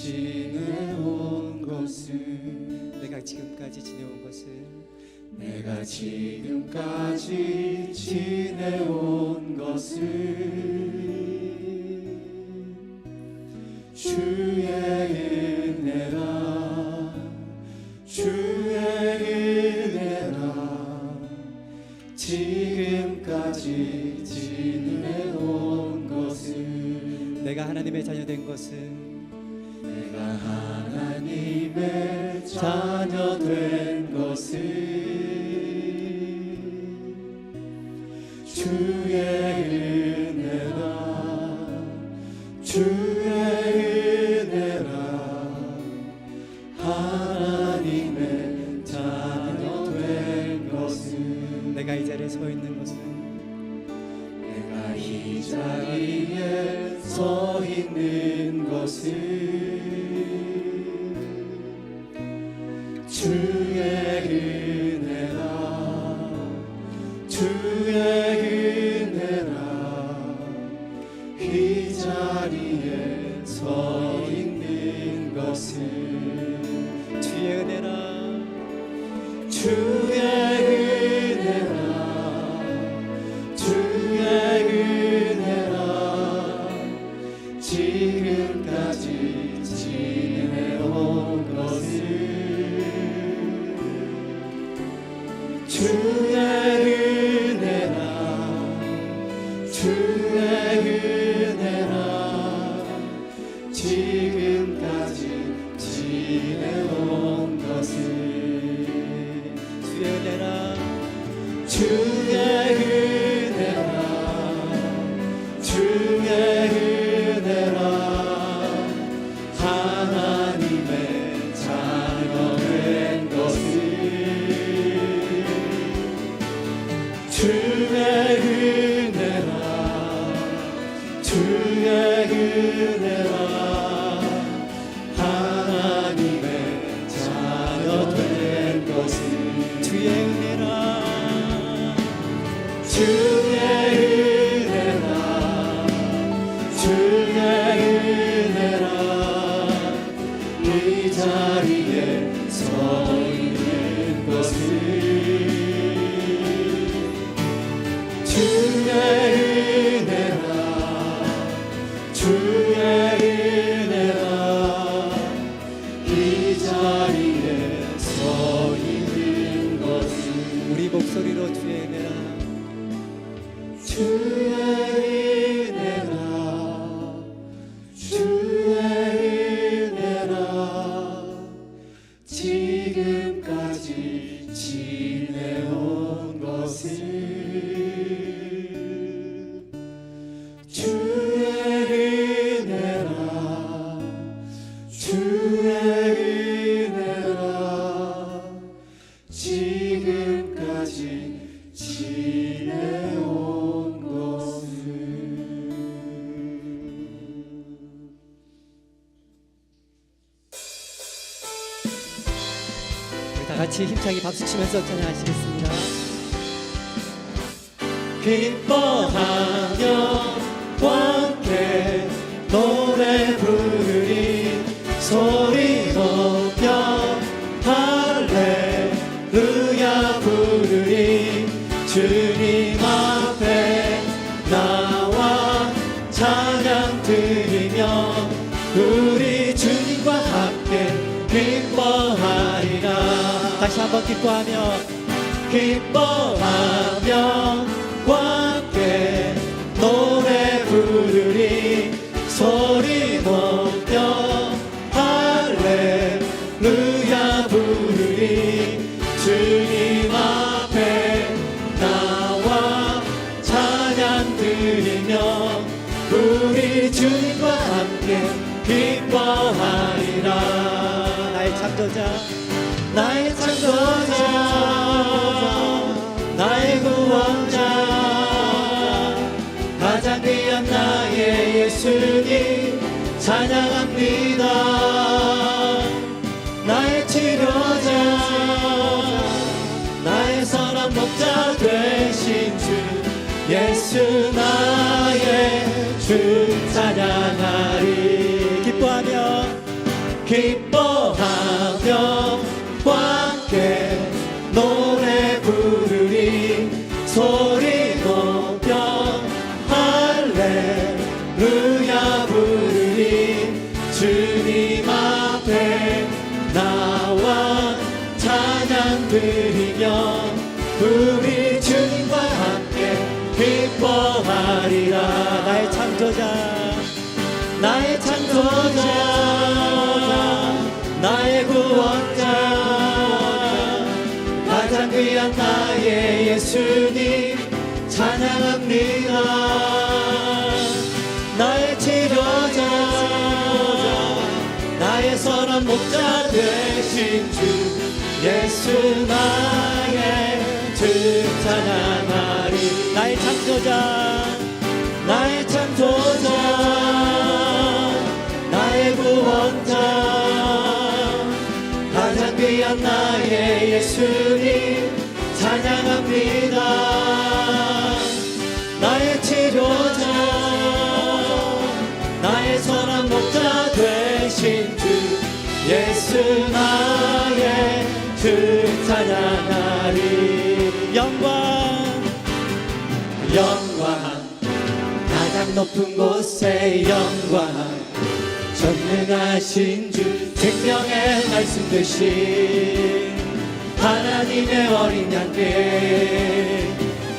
지내온 것은 내가 지금까지 지내온 것은 내가 지금까지 지내온 것은 주의 은혜라 주의 은혜라 지금까지 지내온 것은 내가 하나님의 자녀 된 것은 내가 하나님의 자녀 된 것은 주의 은혜라 주의 은혜라 하나님의 자녀 된 것은 내가 이 자리에 서 있는 것은 내가 이 자리에 서 있는 것은 주의 은혜라 주의 은혜라 이 자리에 서 있는 것은 주의 은혜라 주의 은혜라 주의 은혜라 지금까지 지내온 것은 주의 은혜라 주의 은혜라 지금까지 지내온 것은 주의 은혜라 주의 은혜라 주의 은혜라 하나님의 자녀 된 것은 주의 은혜라 주의 은혜라 하나님의 자녀 된 것은 주의 은혜라 주의 은혜라 주의 은혜라 이 자리에 서 있는 것은 주의 은혜라 주의 은혜라 이 자리에 서 있는 것은 우리 목소리로 주의 은혜라 주의 은혜라 주의 은혜라 지금까지 지내온 것은 주의 은혜라 주의 은혜라 지금까지 지내온 것은 우리 다 같이 힘차게 박수 치면서 찬양하시겠습니다. 기뻐하며 함께 노래 부르리 소리 높여 할렐루야 부르리 주님 앞에 나와 찬양 드리며 우리 주님과 함께 기뻐하리라. 다시 한번 기뻐하며 기뻐하며 함께 노래 부르리 소리 높여 할렐루야 부르리 주님 앞에 나와 찬양 드리며 우리 주님과 함께 기뻐하리라. 나의 창조자 나의 창조자 나의 구원자 가장 귀한 나의 예수님 찬양합니다. 나의 치료자 나의 선한 목자 되신 주 예수 나의 주 찬양하리. 기뻐하며 기뻐하며 함께 노래 부르리 소리 높여 할렐루야 부르리 주님 앞에 나와 찬양 드리며 우리 주님과 함께 기뻐하리라. 나의 창조자 나의 창조자 나의 구원자 가장 귀한 나의 예수님 찬양합니다. 나의 치료자 나의 선한 목자 되신 주 예수 나의 주 찬양하리. 나의 창조자 나의 창조자 나의 구원자 가장 귀한 나의 예수님 찬양합니다. 나의 치료자 나의 선한 목자 되신 주 예수 나의 주 찬양하리. 영광 가장 높은 곳에 영광 전능하신 주 생명의 말씀 되신 하나님의 어린 양께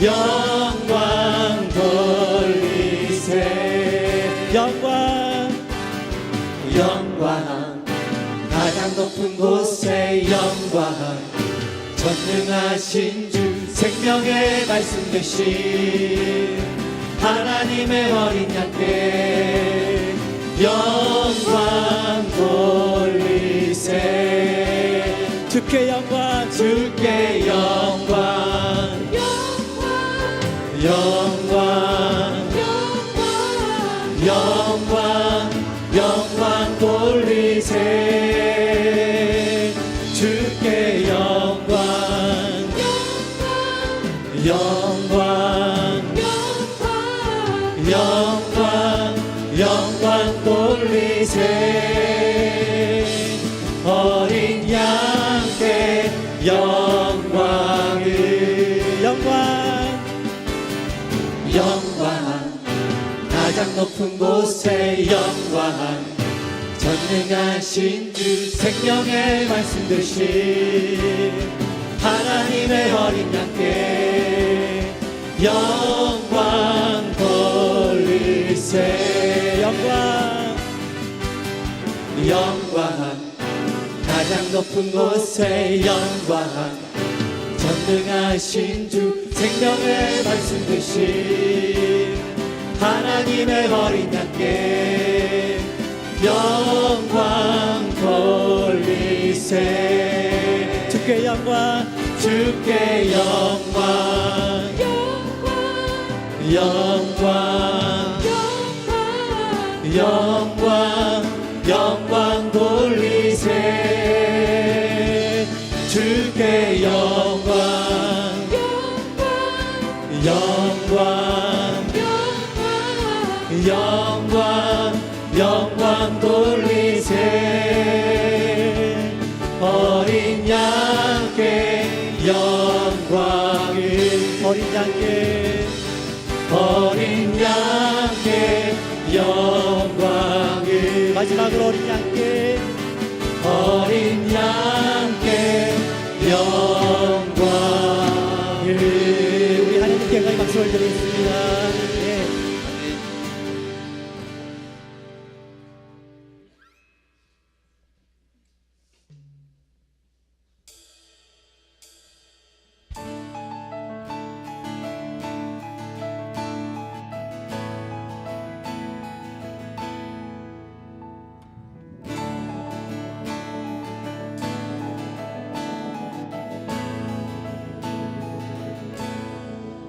영광 돌리세. 영광 가장 높은 곳에 영광 전능하신 주 생명의 말씀 되신 하나님의 어린 양께 영광 돌리세. 주께 영광 주께 영광 영광 영광 영광 돌리세. 주께 영광 영광 영광 영광 돌리세. 어린 양께 영광을 영광 가장 높은 곳에 영광 전능하신 주 생명의 말씀 되신 하나님의 어린 양께 영광 돌리세. 영광 가장 높은 곳에 영광 전능하신 주 생명의 말씀 되신 하나님의 어린 양께 영광 돌리세. 주께 영광 주께 영광 영광 영광 영광 돌리세. 주께 영광 영광 영광 영광 돌리세. 어린 양께 영광을 어린 양께 영광을 마지막으로 어린 양께 영광을 우리 하나님께 영광의 박수를 드리겠습니다.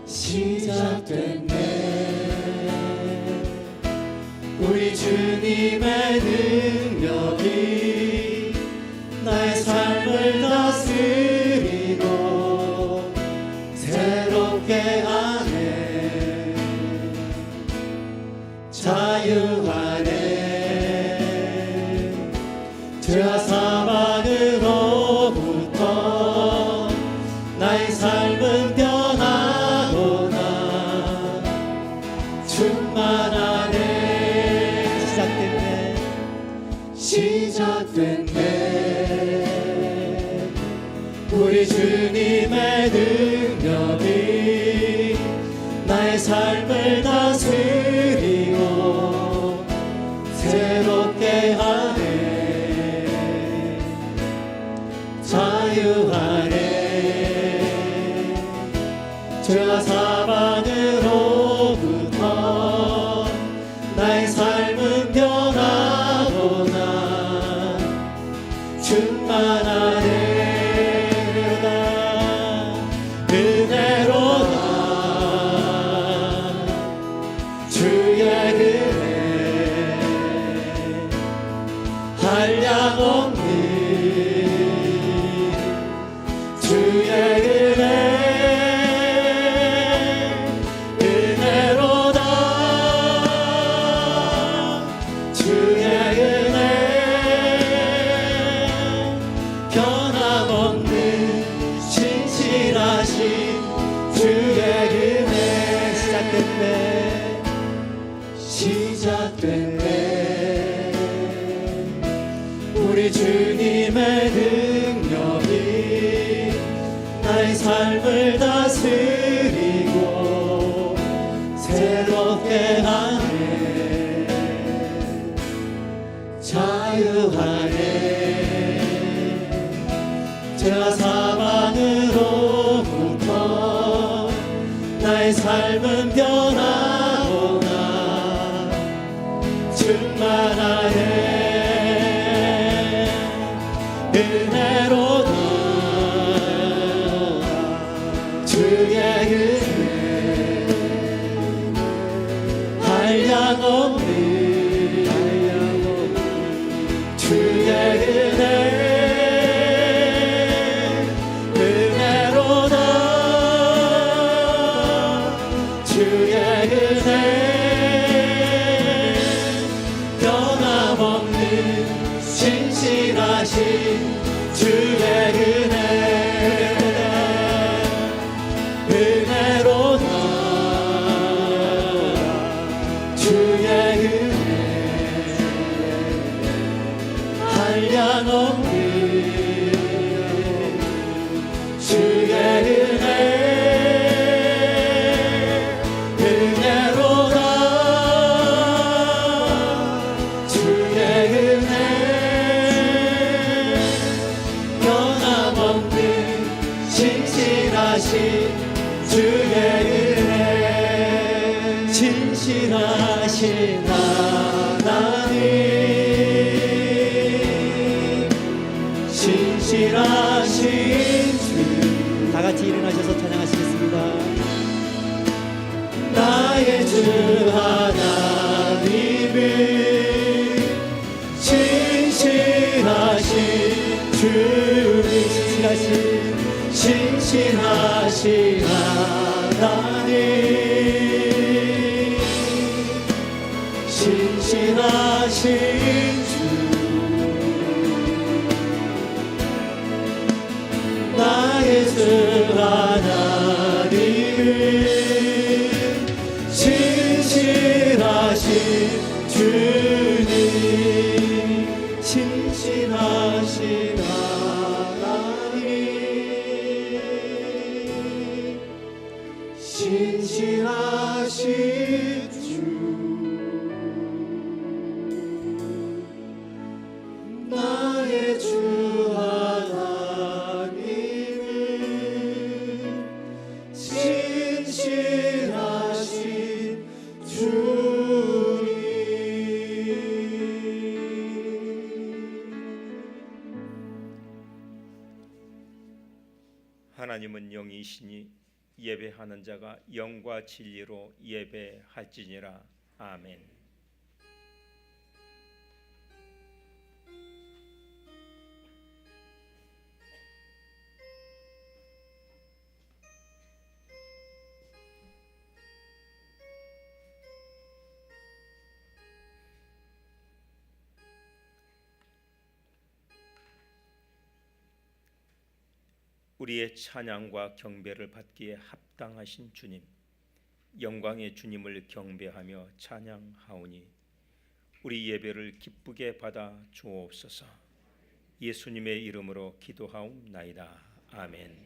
시작됐네. 우리 주님의 능력이 나의 삶을 다스리고 새롭게 하네. 자유하네. 죄와 사망으로부터 나의 삶은 변하도다. 충만하네. 시작됐네. 우리 주님의 능력이 나의 삶을 다스리고 새롭게 하네. 자유하네. 죄와 사망으로부터 나의 삶은 변하도다. 충만하네. 은혜로다. 주의 은혜 한량 없는 주의 은혜. 은혜로다. 주의 은혜 변함없는 신실하신 주의 은혜. 시작됐네. 우리 주님의 능력이 나의 삶을 다스리고 새롭게 하네. 자유하네. 죄와 사망으로부터 나의 삶은 변하도다. 충만하네. 은혜로다. 주의 은혜 한량 없는 주의 은혜. 은혜로다. 주의 은혜 변함없는 신실하신 주의 은혜. 은혜로다. 주의 은혜 한량 없는 주의 은혜. 은혜로다. 주의 은혜 변함없는 신실하신 주의 은혜. 진실하신 하나님. 진실하신 주. 다 같이 일어나셔서 찬양하시겠습니다. 나의 주 하나님은 진실하신 주님. 신실하신 하나님. 신실하신 주. 나의 주 하나님은 진실하신 주님. 진실하신 하나님. 신실하신 주. 나의 주 하나님은 진실하신 주님. 하나님은 영이시니 예배하는 자가 영과 진리로 예배할지니라. 아멘. 우리의 찬양과 경배를 받기에 합당하신 주님, 영광의 주님을 경배하며 찬양하오니 우리 예배를 기쁘게 받아 주옵소서. 예수님의 이름으로 기도하옵나이다. 아멘.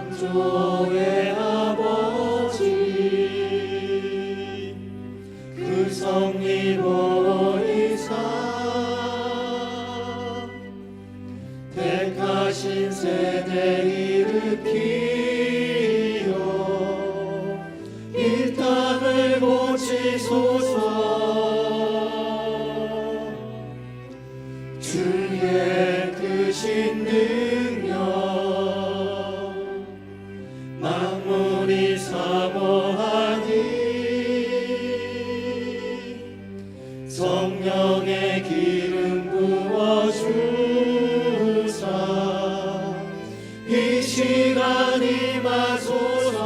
창조의 아버지 그 성리 보이사 택하신 세대 일으키어 이 땅을 고치소서. 주의 크신 능력 만물이 사모하니 성령의 기름 부어주사 이 시간 임하소서.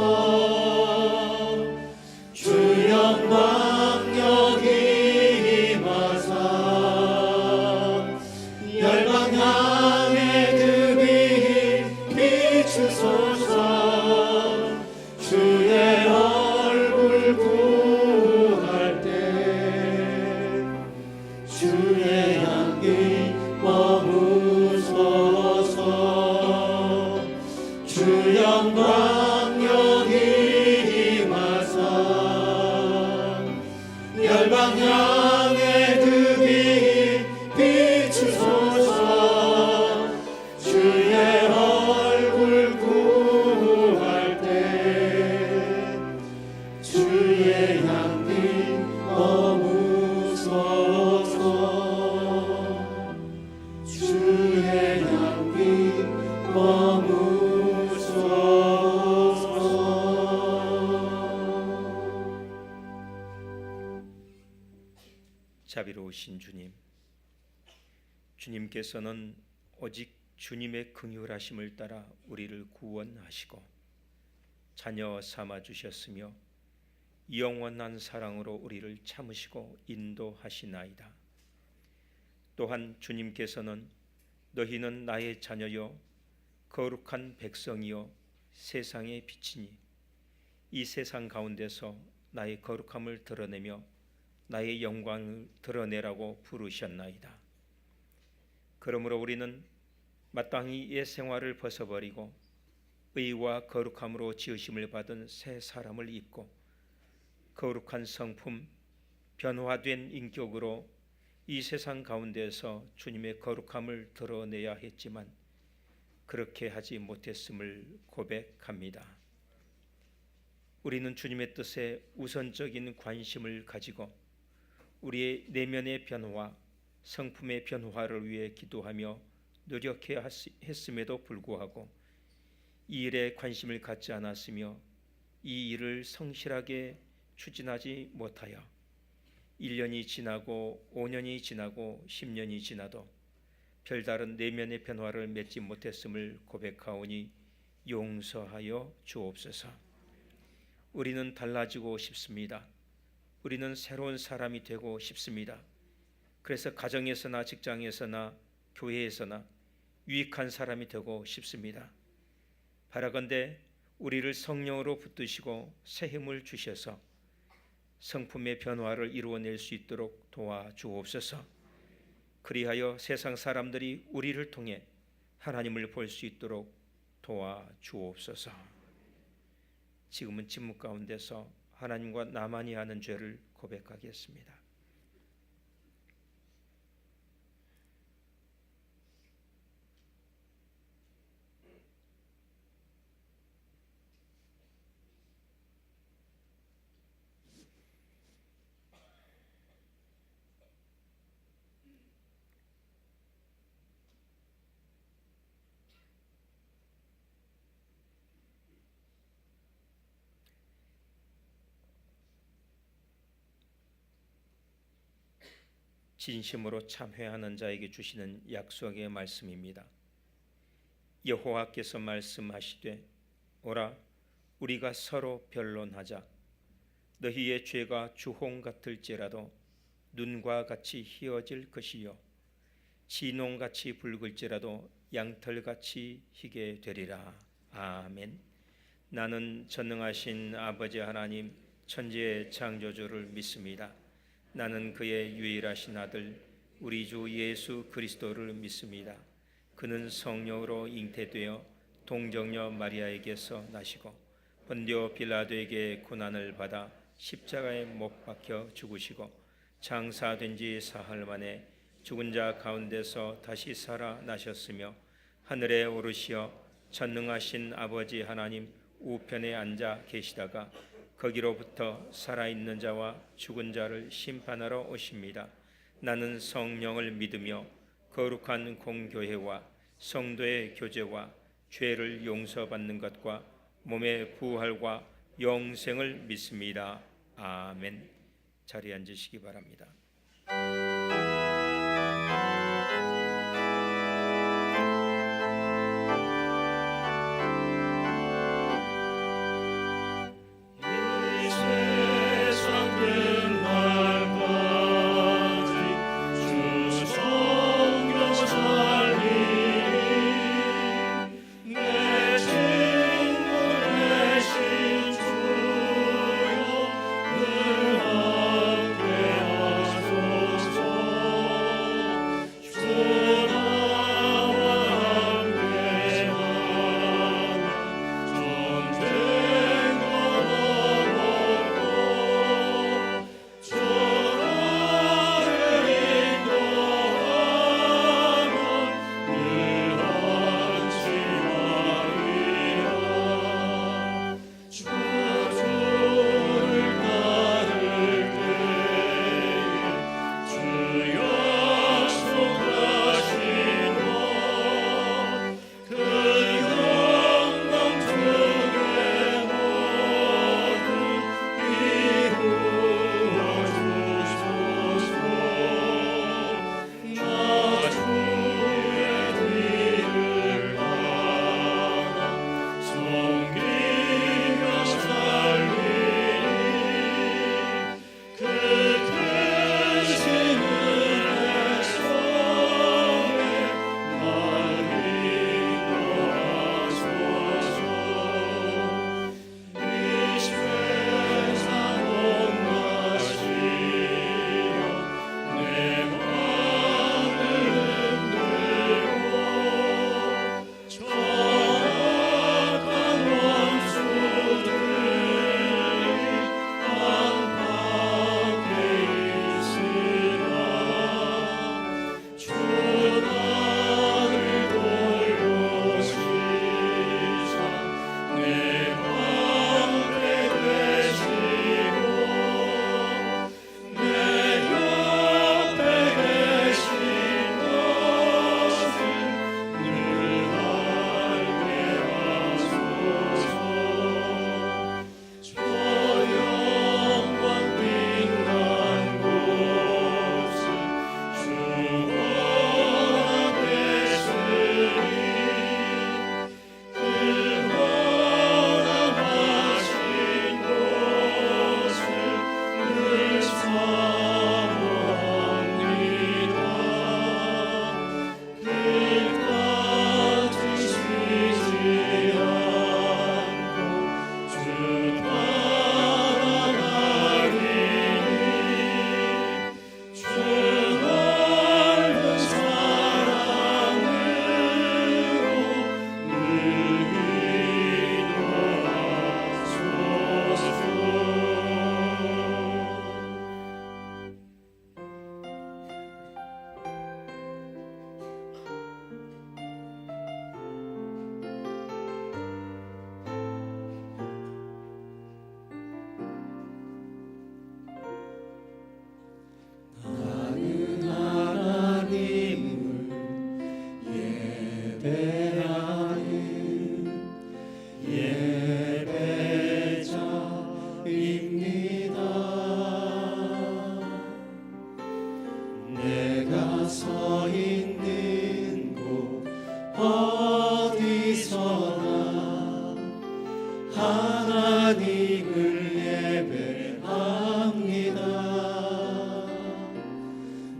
주 영광 여기 임하사 열방 향해 그 빛 비추소서. 주의 얼굴 구할 때 주의 향기 머무소서. 주 영광 여기 임하사 열방 향해 그 빛 비추소서. 주의 얼굴 구할 때 주의 향기 머무소서. 주의 향기 머무소서. 자비로우신 주님, 주님께서는 오직 주님의 긍휼하심을 따라 우리를 구원하시고 자녀 삼아 주셨으며 영원한 사랑으로 우리를 참으시고 인도하시나이다. 또한 주님께서는 너희는 나의 자녀요 거룩한 백성이요 세상의 빛이니 이 세상 가운데서 나의 거룩함을 드러내며 나의 영광을 드러내라고 부르셨나이다. 그러므로 우리는 마땅히 옛 생활을 벗어버리고 의와 거룩함으로 지으심을 받은 새 사람을 입고 거룩한 성품, 변화된 인격으로 이 세상 가운데서 주님의 거룩함을 드러내야 했지만 그렇게 하지 못했음을 고백합니다. 우리는 주님의 뜻에 우선적인 관심을 가지고 우리의 내면의 변화, 성품의 변화를 위해 기도하며 노력해야 했음에도 불구하고 이 일에 관심을 갖지 않았으며 이 일을 성실하게 추진하지 못하여 1년이 지나고 5년이 지나고 10년이 지나도 별다른 내면의 변화를 맺지 못했음을 고백하오니 용서하여 주옵소서. 우리는 달라지고 싶습니다. 우리는 새로운 사람이 되고 싶습니다. 그래서 가정에서나 직장에서나 교회에서나 유익한 사람이 되고 싶습니다. 바라건대 우리를 성령으로 붙드시고 새 힘을 주셔서 성품의 변화를 이루어낼 수 있도록 도와주옵소서. 그리하여 세상 사람들이 우리를 통해 하나님을 볼 수 있도록 도와주옵소서. 지금은 침묵 가운데서 하나님과 나만이 아는 죄를 고백하겠습니다. 진심으로 참회하는 자에게 주시는 약속의 말씀입니다. 여호와께서 말씀하시되 오라 우리가 서로 변론하자. 너희의 죄가 주홍 같을지라도 눈과 같이 희어질 것이요 진홍같이 붉을지라도 양털같이 희게 되리라. 아멘. 나는 전능하신 아버지 하나님 천지의 창조주를 믿습니다. 나는 그의 유일하신 아들 우리 주 예수 그리스도를 믿습니다. 그는 성령으로 잉태되어 동정녀 마리아에게서 나시고 본디오 빌라도에게 고난을 받아 십자가에 못 박혀 죽으시고 장사된 지 사흘 만에 죽은 자 가운데서 다시 살아나셨으며 하늘에 오르시어 전능하신 아버지 하나님 우편에 앉아 계시다가 거기로부터 살아있는 자와 죽은 자를 심판하러 오십니다. 나는 성령을 믿으며 거룩한 공교회와 성도의 교제와 죄를 용서받는 것과 몸의 부활과 영생을 믿습니다. 아멘. 자리에 앉으시기 바랍니다. 이 세상 끝날까지 주 성령 살리니 내 친구 되신 주여 늘 함께 하소서. 서 있는 곳 어디서나 하나님을 예배합니다.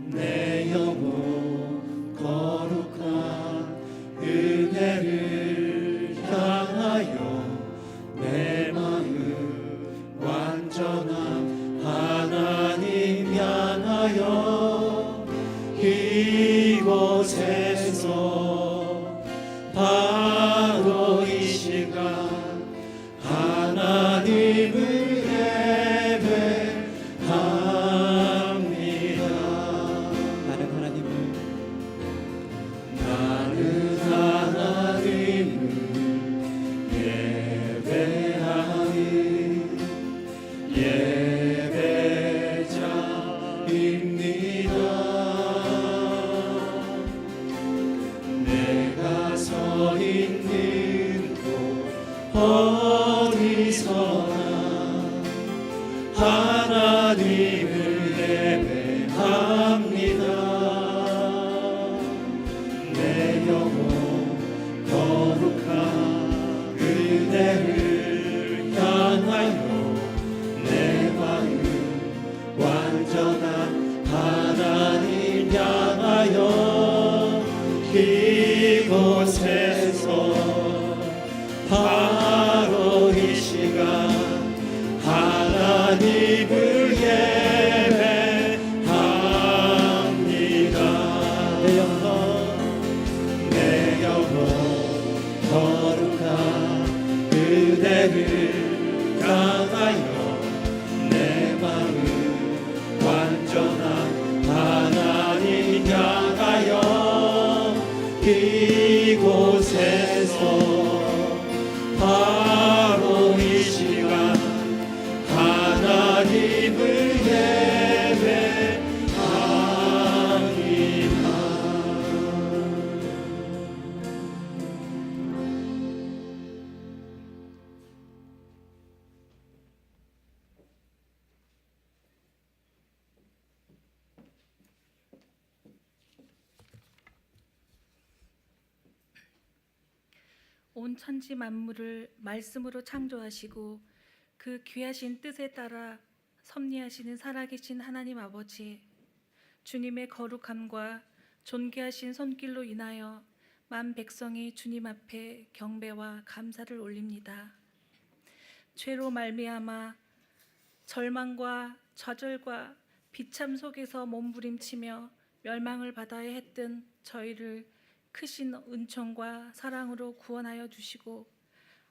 내 영혼 거룩한 은혜를 향하여 내 마음 완전한 하나님 향하여 이곳에서 바로 이 시간 하나님을 예배합니다. 나는 하나님을 예배하니 예배자입니다. 내가 서 있는 곳 어디서나 하나님을 예배합니다. 내 영혼 거룩한 은혜를 향하여 내 마음 완전한 하나님 향하여 이곳에서 바로 이 시간 하나님을 예배합니다. 내 영혼 거룩한 은혜를 향하여 내 마음 완전한 하나님 향하여 이곳에서 바로 이 시간 하나님을 예배합니다. 온 천지 만물을 말씀으로 창조하시고 그 귀하신 뜻에 따라 섭리하시는 살아계신 하나님 아버지, 주님의 거룩함과 존귀하신 손길로 인하여 만 백성이 주님 앞에 경배와 감사를 올립니다. 죄로 말미암아 절망과 좌절과 비참 속에서 몸부림치며 멸망을 받아야 했던 저희를 크신 은총과 사랑으로 구원하여 주시고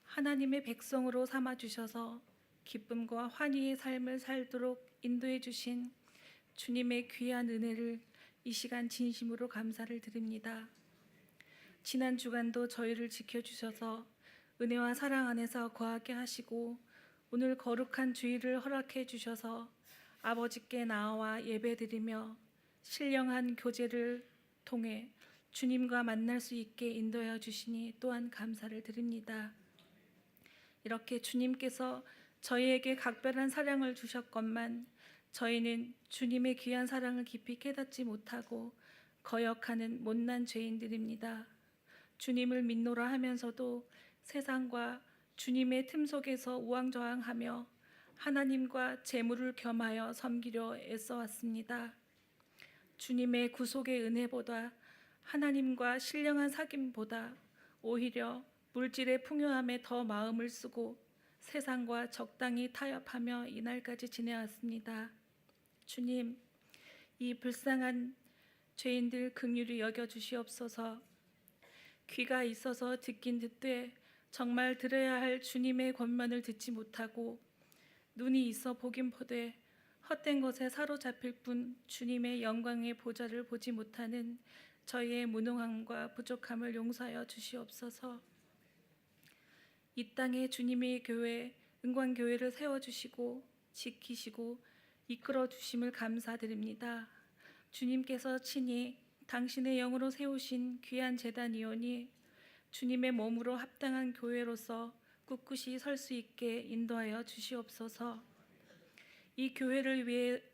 하나님의 백성으로 삼아 주셔서 기쁨과 환희의 삶을 살도록 인도해 주신 주님의 귀한 은혜를 이 시간 진심으로 감사를 드립니다. 지난 주간도 저희를 지켜주셔서 은혜와 사랑 안에서 거하게 하시고 오늘 거룩한 주일을 허락해 주셔서 아버지께 나와 예배드리며 신령한 교제를 통해 주님과 만날 수 있게 인도하여 주시니 또한 감사를 드립니다. 이렇게 주님께서 저희에게 각별한 사랑을 주셨건만 저희는 주님의 귀한 사랑을 깊이 깨닫지 못하고 거역하는 못난 죄인들입니다. 주님을 믿노라 하면서도 세상과 주님의 틈 속에서 우왕좌왕하며 하나님과 재물을 겸하여 섬기려 애써왔습니다. 주님의 구속의 은혜보다 하나님과 신령한 사귐보다 오히려 물질의 풍요함에 더 마음을 쓰고 세상과 적당히 타협하며 이날까지 지내왔습니다. 주님, 이 불쌍한 죄인들 긍휼히 여겨주시옵소서. 귀가 있어서 듣긴 듣되 정말 들어야 할 주님의 권면을 듣지 못하고 눈이 있어 보긴 보되 헛된 것에 사로잡힐 뿐 주님의 영광의 보좌를 보지 못하는 저희의 무능함과 부족함을 용서하여 주시옵소서. 이 땅에 주님의 교회, 은광교회를 세워주시고 지키시고 이끌어 주심을 감사드립니다. 주님께서 친히 당신의 영으로 세우신 귀한 제단이오니 주님의 몸으로 합당한 교회로서 꿋꿋이 설 수 있게 인도하여 주시옵소서. 이 교회를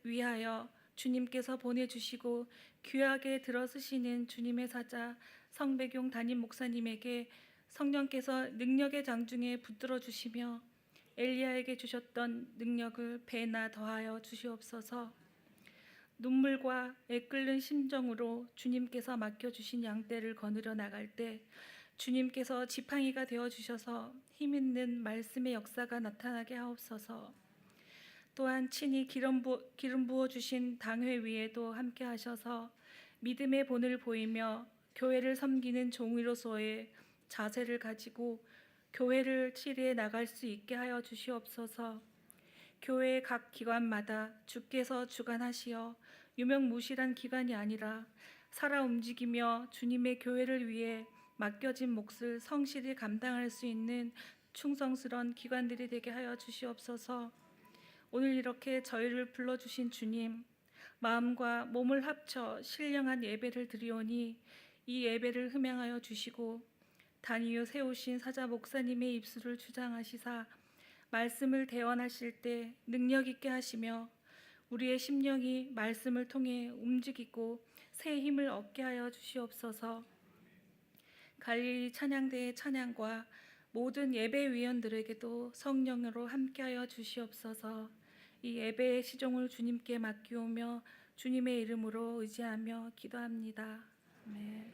위하여 주님께서 보내주시고 귀하게 들어쓰시는 주님의 사자 성백용 담임 목사님에게 성령께서 능력의 장중에 붙들어 주시며 엘리야에게 주셨던 능력을 배나 더하여 주시옵소서. 눈물과 애끓는 심정으로 주님께서 맡겨주신 양떼를 거느려 나갈 때 주님께서 지팡이가 되어 주셔서 힘있는 말씀의 역사가 나타나게 하옵소서. 또한 친히 기름 부어 주신 당회 위에도 함께 하셔서 믿음의 본을 보이며 교회를 섬기는 종으로서의 자세를 가지고 교회를 치리해 나갈 수 있게 하여 주시옵소서. 교회의 각 기관마다 주께서 주관하시어 유명무실한 기관이 아니라 살아 움직이며 주님의 교회를 위해 맡겨진 몫을 성실히 감당할 수 있는 충성스러운 기관들이 되게 하여 주시옵소서. 오늘 이렇게 저희를 불러주신 주님, 마음과 몸을 합쳐 신령한 예배를 드리오니 이 예배를 흠양하여 주시고 단위로 세우신 사자 목사님의 입술을 주장하시사 말씀을 대언하실 때 능력 있게 하시며 우리의 심령이 말씀을 통해 움직이고 새 힘을 얻게 하여 주시옵소서. 갈릴리 찬양대의 찬양과 모든 예배위원들에게도 성령으로 함께하여 주시옵소서. 이 예배의 시종을 주님께 맡기오며 주님의 이름으로 의지하며 기도합니다. 아멘.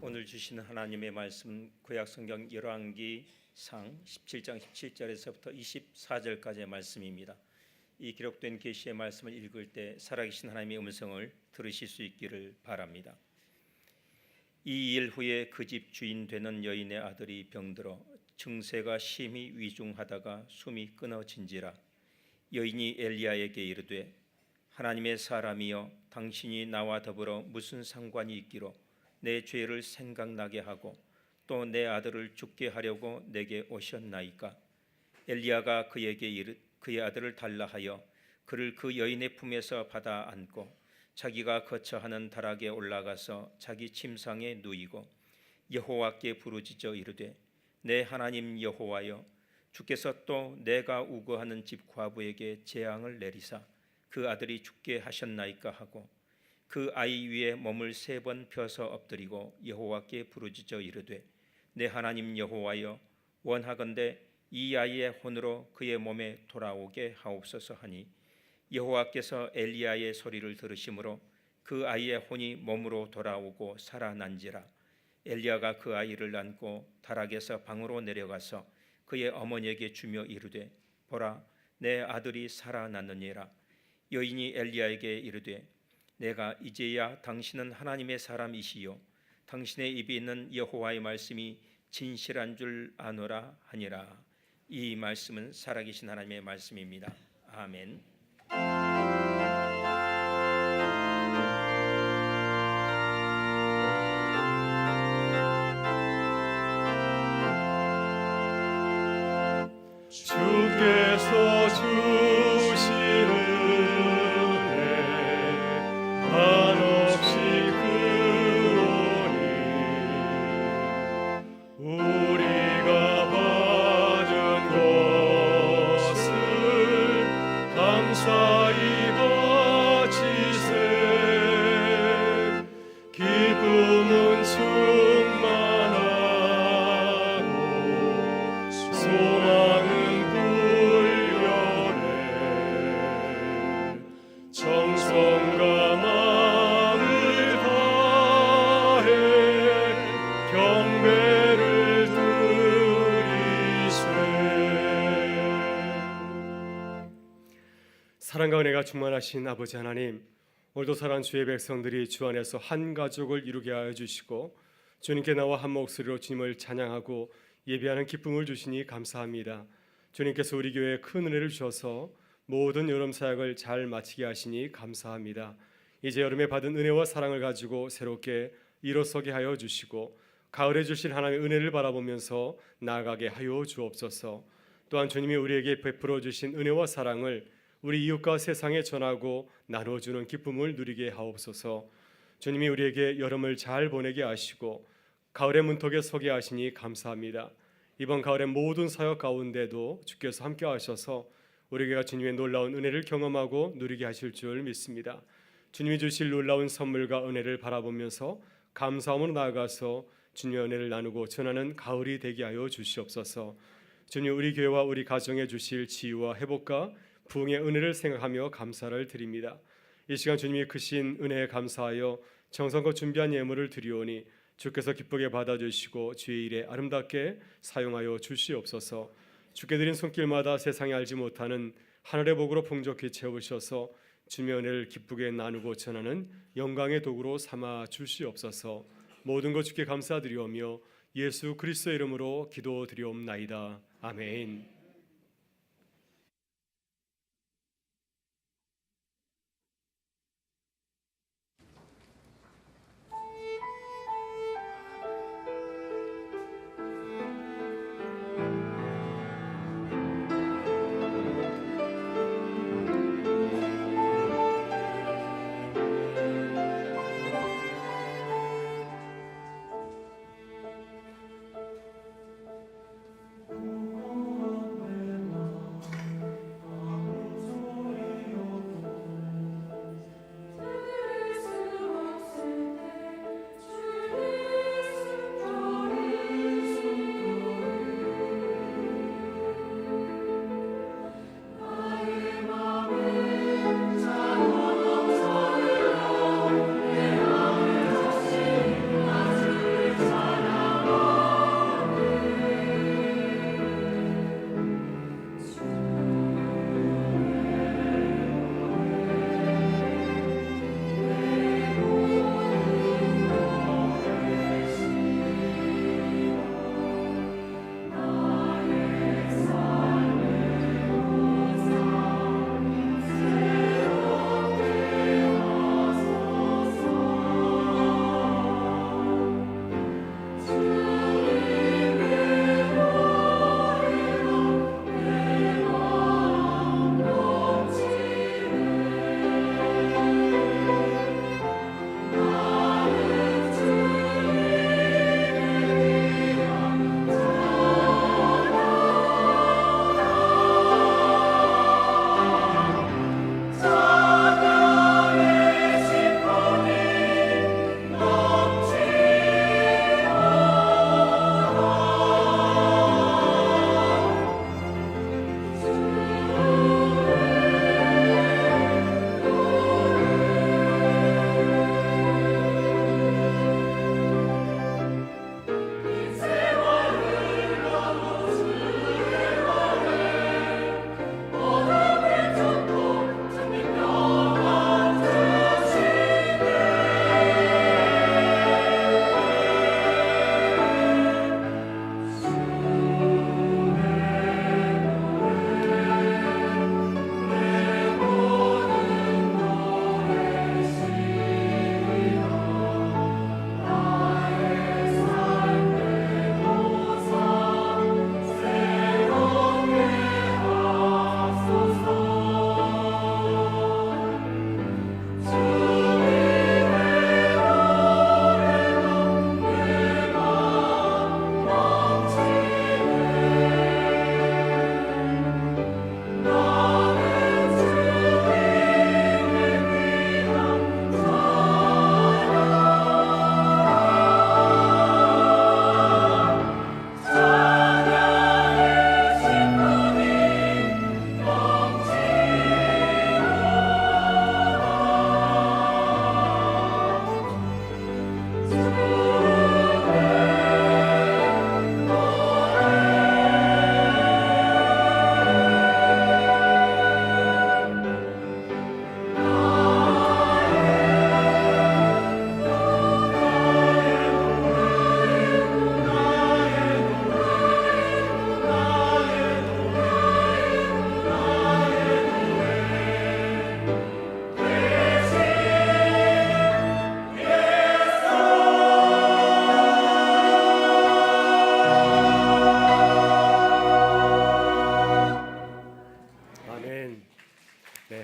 오늘 주시는 하나님의 말씀 구약성경 열왕기상 17장 17절에서부터 24절까지의 말씀입니다. 이 기록된 계시의 말씀을 읽을 때 살아계신 하나님의 음성을 들으실 수 있기를 바랍니다. 이 일 후에 그 집 주인 되는 여인의 아들이 병들어 증세가 심히 위중하다가 숨이 끊어진지라. 여인이 엘리야에게 이르되 하나님의 사람이여 당신이 나와 더불어 무슨 상관이 있기로 내 죄를 생각나게 하고 또 내 아들을 죽게 하려고 내게 오셨나이까. 엘리야가 그에게 그의 아들을 달라 하여 그를 그 여인의 품에서 받아 안고 자기가 거처하는 다락에 올라가서 자기 침상에 누이고 여호와께 부르짖어 이르되 내 하나님 여호와여 주께서 또 내가 우거하는 집 과부에게 재앙을 내리사 그 아들이 죽게 하셨나이까 하고 그 아이 위에 몸을 3번 펴서 엎드리고 여호와께 부르짖어 이르되 내 하나님 여호와여 원하건대 이 아이의 혼으로 그의 몸에 돌아오게 하옵소서 하니 여호와께서 엘리야의 소리를 들으심으로 그 아이의 혼이 몸으로 돌아오고 살아난지라. 엘리야가 그 아이를 안고 다락에서 방으로 내려가서 그의 어머니에게 주며 이르되 보라 내 아들이 살아났느니라. 여인이 엘리야에게 이르되 내가 이제야 당신은 하나님의 사람이시요 당신의 입에 있는 여호와의 말씀이 진실한 줄 아노라 하니라. 이 말씀은 살아계신 하나님의 말씀입니다. 아멘. 주께서 주시는 한없이 크오니 우리가 받은 것을 감사히 바치세. 기쁨은 충만하고 소망은 불변해. 정성과 마음을 다해 경배를 드리세. 사랑과 은혜가 충만하신 아버지 하나님, 오늘도 사랑하는 주의 백성들이 주 안에서 한 가족을 이루게 하여 주시고 주님께 나와 한 목소리로 주님을 찬양하고 예배하는 기쁨을 주시니 감사합니다. 주님께서 우리 교회에 큰 은혜를 주셔서 모든 여름 사역을 잘 마치게 하시니 감사합니다. 이제 여름에 받은 은혜와 사랑을 가지고 새롭게 일어서게 하여 주시고 가을에 주신 하나님의 은혜를 바라보면서 나아가게 하여 주옵소서. 또한 주님이 우리에게 베풀어 주신 은혜와 사랑을 우리 이웃과 세상에 전하고 나눠주는 기쁨을 누리게 하옵소서. 주님이 우리에게 여름을 잘 보내게 하시고 가을의 문턱에 서게 하시니 감사합니다. 이번 가을의 모든 사역 가운데도 주께서 함께 하셔서 우리가 주님의 놀라운 은혜를 경험하고 누리게 하실 줄 믿습니다. 주님이 주실 놀라운 선물과 은혜를 바라보면서 감사함으로 나아가서 주님의 은혜를 나누고 전하는 가을이 되게 하여 주시옵소서. 주님, 우리 교회와 우리 가정에 주실 치유와 회복과 부흥의 은혜를 생각하며 감사를 드립니다. 이 시간 주님이 크신 은혜에 감사하여 정성껏 준비한 예물을 드리오니 주께서 기쁘게 받아주시고 주의 일에 아름답게 사용하여 주시옵소서. 주께 드린 손길마다 세상에 알지 못하는 하늘의 복으로 풍족히 채우셔서 주님의 은혜를 기쁘게 나누고 전하는 영광의 도구로 삼아 주시옵소서. 모든 것 주께 감사드리오며 예수 그리스도의 이름으로 기도드리옵나이다. 아멘.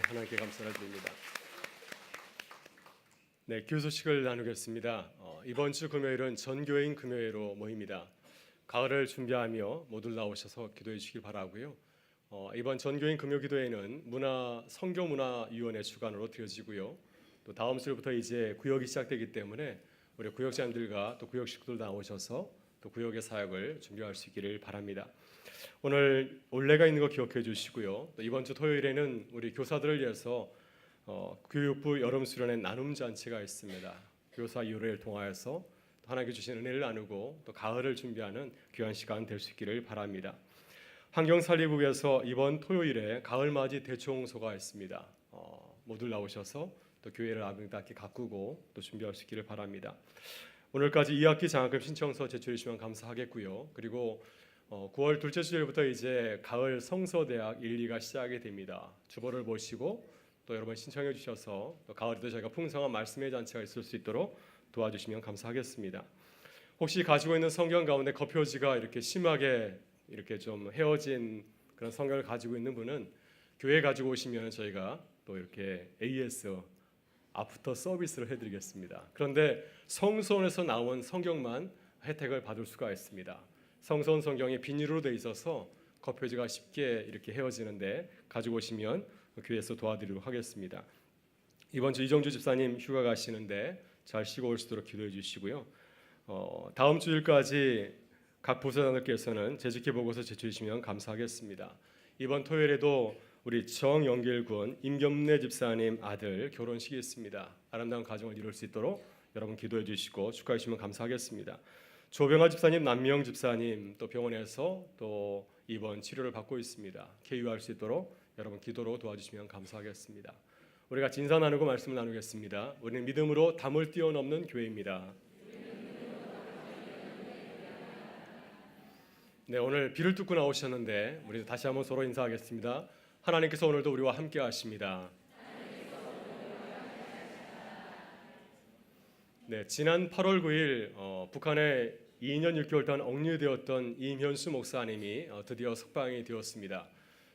하나님께 감사를 드립니다. 네, 교소식을 나누겠습니다. 이번 주 금요일은 전교회인 금요일로 모입니다. 가을을 준비하며 모두 나오셔서 기도해 주시길 바라고요. 이번 전교인 금요기도회는 성교문화위원회 주관으로 드려지고요. 또 다음 주부터 이제 구역이 시작되기 때문에 우리 구역장님들과 또 구역 식구들 나오셔서 또 구역의 사역을 준비할 수 있기를 바랍니다. 오늘 올레가 있는 거 기억해 주시고요. 또 이번 주 토요일에는 우리 교사들을 위해서 교육부 여름 수련회 나눔 잔치가 있습니다. 교사 유래를 통하여서 하나님께 주신 은혜를 나누고 또 가을을 준비하는 귀한 시간 될 수 있기를 바랍니다. 환경살리국에서 이번 토요일에 가을맞이 대청소가 있습니다. 모두 나오셔서 또 교회를 아름답게 가꾸고 또 준비할 수 있기를 바랍니다. 오늘까지 2학기 장학금 신청서 제출해 주시면 감사하겠고요. 그리고 9월 둘째 주일부터 이제 가을 성서대학 1, 2가 시작이 됩니다. 주보를 보시고 또 여러분 신청해 주셔서 또 가을에도 저희가 풍성한 말씀의 잔치가 있을 수 있도록 도와주시면 감사하겠습니다. 혹시 가지고 있는 성경 가운데 겉표지가 이렇게 심하게 이렇게 좀 헤어진 그런 성경을 가지고 있는 분은 교회 가지고 오시면 저희가 또 이렇게 AS 아프터 서비스를 해드리겠습니다. 그런데 성서원에서 나온 성경만 혜택을 받을 수가 있습니다. 성서원 성경이 비닐로 돼 있어서 겉표지가 쉽게 이렇게 헤어지는데 가지고 오시면 교회에서 도와드리도록 하겠습니다. 이번 주 이정주 집사님 휴가 가시는데 잘 쉬고 올 수 있도록 기도해 주시고요. 다음 주일까지 각 부서장들께서는 재직기 보고서 제출해 주시면 감사하겠습니다. 이번 토요일에도 우리 정영길군 임겸래 집사님 아들 결혼식이 있습니다. 아름다운 가정을 이룰 수 있도록 여러분 기도해 주시고 축하해 주시면 감사하겠습니다. 조병아 집사님, 남미영 집사님 또 병원에서 또 입원 치료를 받고 있습니다. 쾌유할 수 있도록 여러분 기도로 도와주시면 감사하겠습니다. 우리가 진사 나누고 말씀을 나누겠습니다. 우리는 믿음으로 담을 뛰어넘는 교회입니다. 네, 오늘 비를 뚫고 나오셨는데 우리 다시 한번 서로 인사하겠습니다. 하나님께서 오늘도 우리와 함께 하십니다. 네, 지난 8월 9일 북한에 2년 6개월 동안 억류되었던 임현수 목사님이 드디어 석방이 되었습니다.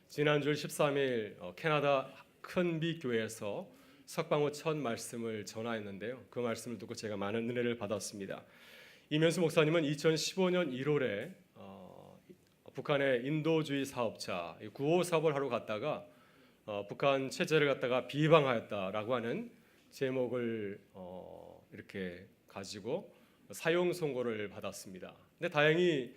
지난주 13일 캐나다 큰비 교회에서 석방 후 첫 말씀을 전하였는데요. 그 말씀을 듣고 제가 많은 은혜를 받았습니다. 임현수 목사님은 2015년 1월에 북한의 인도주의 사업자 구호 사업을 하러 갔다가 북한 체제를 갖다가 비방하였다라고 하는 제목을 이렇게 가지고 사형 선고를 받았습니다. 근데 다행히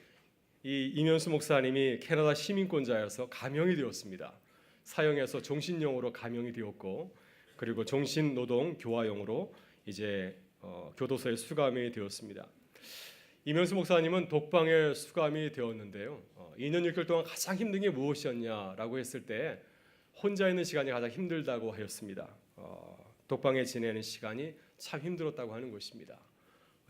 이 임현수 목사님이 캐나다 시민권자여서 감형이 되었습니다. 사형에서 종신형으로 감형이 되었고 그리고 종신노동 교화형으로 이제 교도소에 수감이 되었습니다. 임현수 목사님은 독방에 수감이 되었는데요. 2년 6개월 동안 가장 힘든 게 무엇이었냐라고 했을 때 혼자 있는 시간이 가장 힘들다고 하였습니다. 독방에 지내는 시간이 참 힘들었다고 하는 것입니다.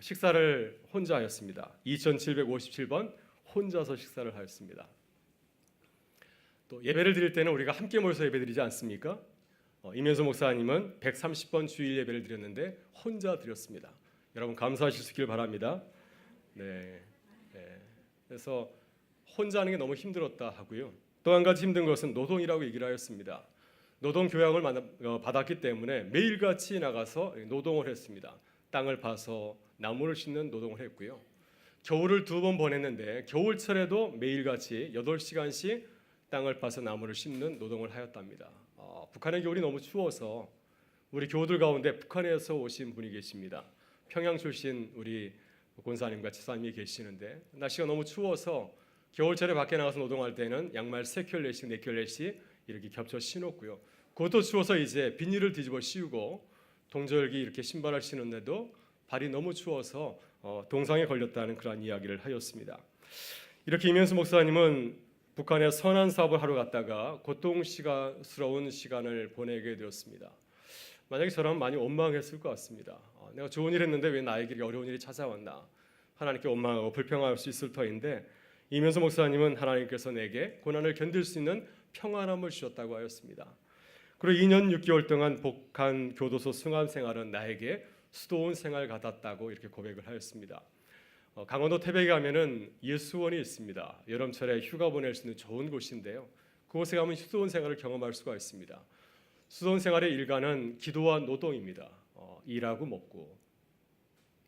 식사를 혼자 하였습니다. 2757번 혼자서 식사를 하였습니다. 또 예배를 드릴 때는 우리가 함께 모여서 예배드리지 않습니까? 임현수 목사님은 130번 주일 예배를 드렸는데 혼자 드렸습니다. 여러분 감사하실 수 있길 바랍니다. 네. 그래서 혼자 하는 게 너무 힘들었다 하고요. 또 한 가지 힘든 것은 노동이라고 얘기를 하였습니다. 노동 교양을 받았기 때문에 매일같이 나가서 노동을 했습니다. 땅을 파서 나무를 심는 노동을 했고요. 겨울을 2번 보냈는데 겨울철에도 매일같이 8시간씩 땅을 파서 나무를 심는 노동을 하였답니다. 북한의 겨울이 너무 추워서 우리 교우들 가운데 북한에서 오신 분이 계십니다. 평양 출신 우리 권사님과 지사님이 계시는데 날씨가 너무 추워서 겨울철에 밖에 나가서 노동할 때는 양말 3켤레씩 4켤레씩 이렇게 겹쳐 신었고요. 그것도 추워서 이제 비닐을 뒤집어 씌우고 동절기 이렇게 신발을 신었는데도 발이 너무 추워서 동상에 걸렸다는 그런 이야기를 하였습니다. 이렇게 임현수 목사님은 북한에 선한 사업을 하러 갔다가 고통스러운 시간을 보내게 되었습니다. 만약에 저라면 많이 원망했을 것 같습니다. 내가 좋은 일 했는데 왜 나에게 어려운 일이 찾아왔나. 하나님께 원망하고 불평할 수 있을 터인데 임현수 목사님은 하나님께서 내게 고난을 견딜 수 있는 평안함을 주셨다고 하였습니다. 그리고 2년 6개월 동안 북한 교도소 승함 생활은 나에게 수도원 생활 같았다고 이렇게 고백을 하였습니다. 강원도 태백에 가면은 예수원이 있습니다. 여름철에 휴가 보낼 수 있는 좋은 곳인데요. 그곳에 가면 수도원 생활을 경험할 수가 있습니다. 수도원 생활의 일과는 기도와 노동입니다. 일하고 먹고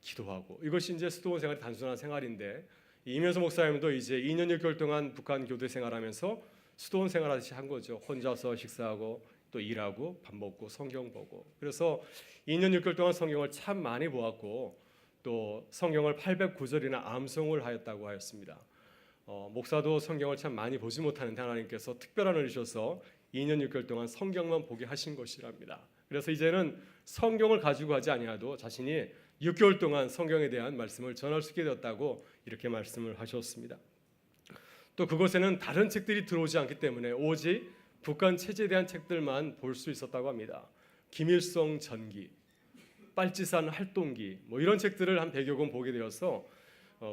기도하고, 이것이 이제 수도원 생활의 단순한 생활인데, 이면수 목사님도 이제 2년 6개월 동안 북한 교대 생활하면서 수도원 생활하듯이 한 거죠. 혼자서 식사하고 또 일하고 밥 먹고 성경 보고. 그래서 2년 6개월 동안 성경을 참 많이 보았고, 또 성경을 809절이나 암송을 하였다고 하였습니다. 목사도 성경을 참 많이 보지 못하는데 하나님께서 특별한 은혜를 주셔서 2년 6개월 동안 성경만 보게 하신 것이랍니다. 그래서 이제는 성경을 가지고 하지 아니하도 자신이 6개월 동안 성경에 대한 말씀을 전할 수 있게 되었다고 이렇게 말씀을 하셨습니다. 또 그곳에는 다른 책들이 들어오지 않기 때문에 오직 북한 체제에 대한 책들만 볼 수 있었다고 합니다. 김일성 전기, 빨치산 활동기, 이런 책들을 한 100여 권 보게 되어서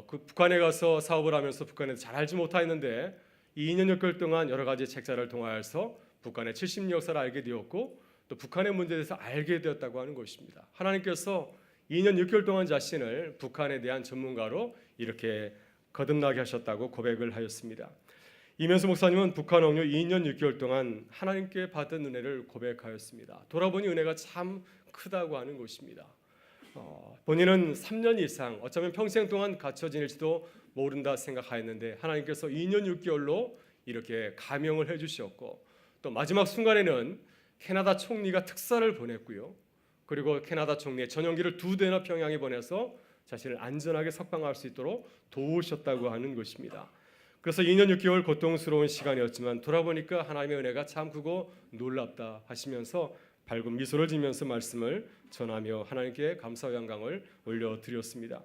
그 북한에 가서 사업을 하면서 북한에서 잘 알지 못하였는데, 이 2년 6개월 동안 여러 가지 책자를 통하여서 북한의 70년 역사를 알게 되었고, 또 북한의 문제에 대해서 알게 되었다고 하는 것입니다. 하나님께서 2년 6개월 동안 자신을 북한에 대한 전문가로 이렇게 거듭나게 하셨다고 고백을 하였습니다. 이면수 목사님은 북한 억류 2년 6개월 동안 하나님께 받은 은혜를 고백하였습니다. 돌아보니 은혜가 참 크다고 하는 것입니다. 본인은 3년 이상, 어쩌면 평생 동안 갇혀 지낼지도 모른다 생각하였는데, 하나님께서 2년 6개월로 이렇게 감형을 해주셨고, 또 마지막 순간에는 캐나다 총리가 특사를 보냈고요. 그리고 캐나다 총리의 전용기를 2대나 평양에 보내서 자신을 안전하게 석방할 수 있도록 도우셨다고 하는 것입니다. 그래서 2년 6개월 고통스러운 시간이었지만 돌아보니까 하나님의 은혜가 참 크고 놀랍다 하시면서 밝은 미소를 지면서 말씀을 전하며 하나님께 감사와 영광을 올려드렸습니다.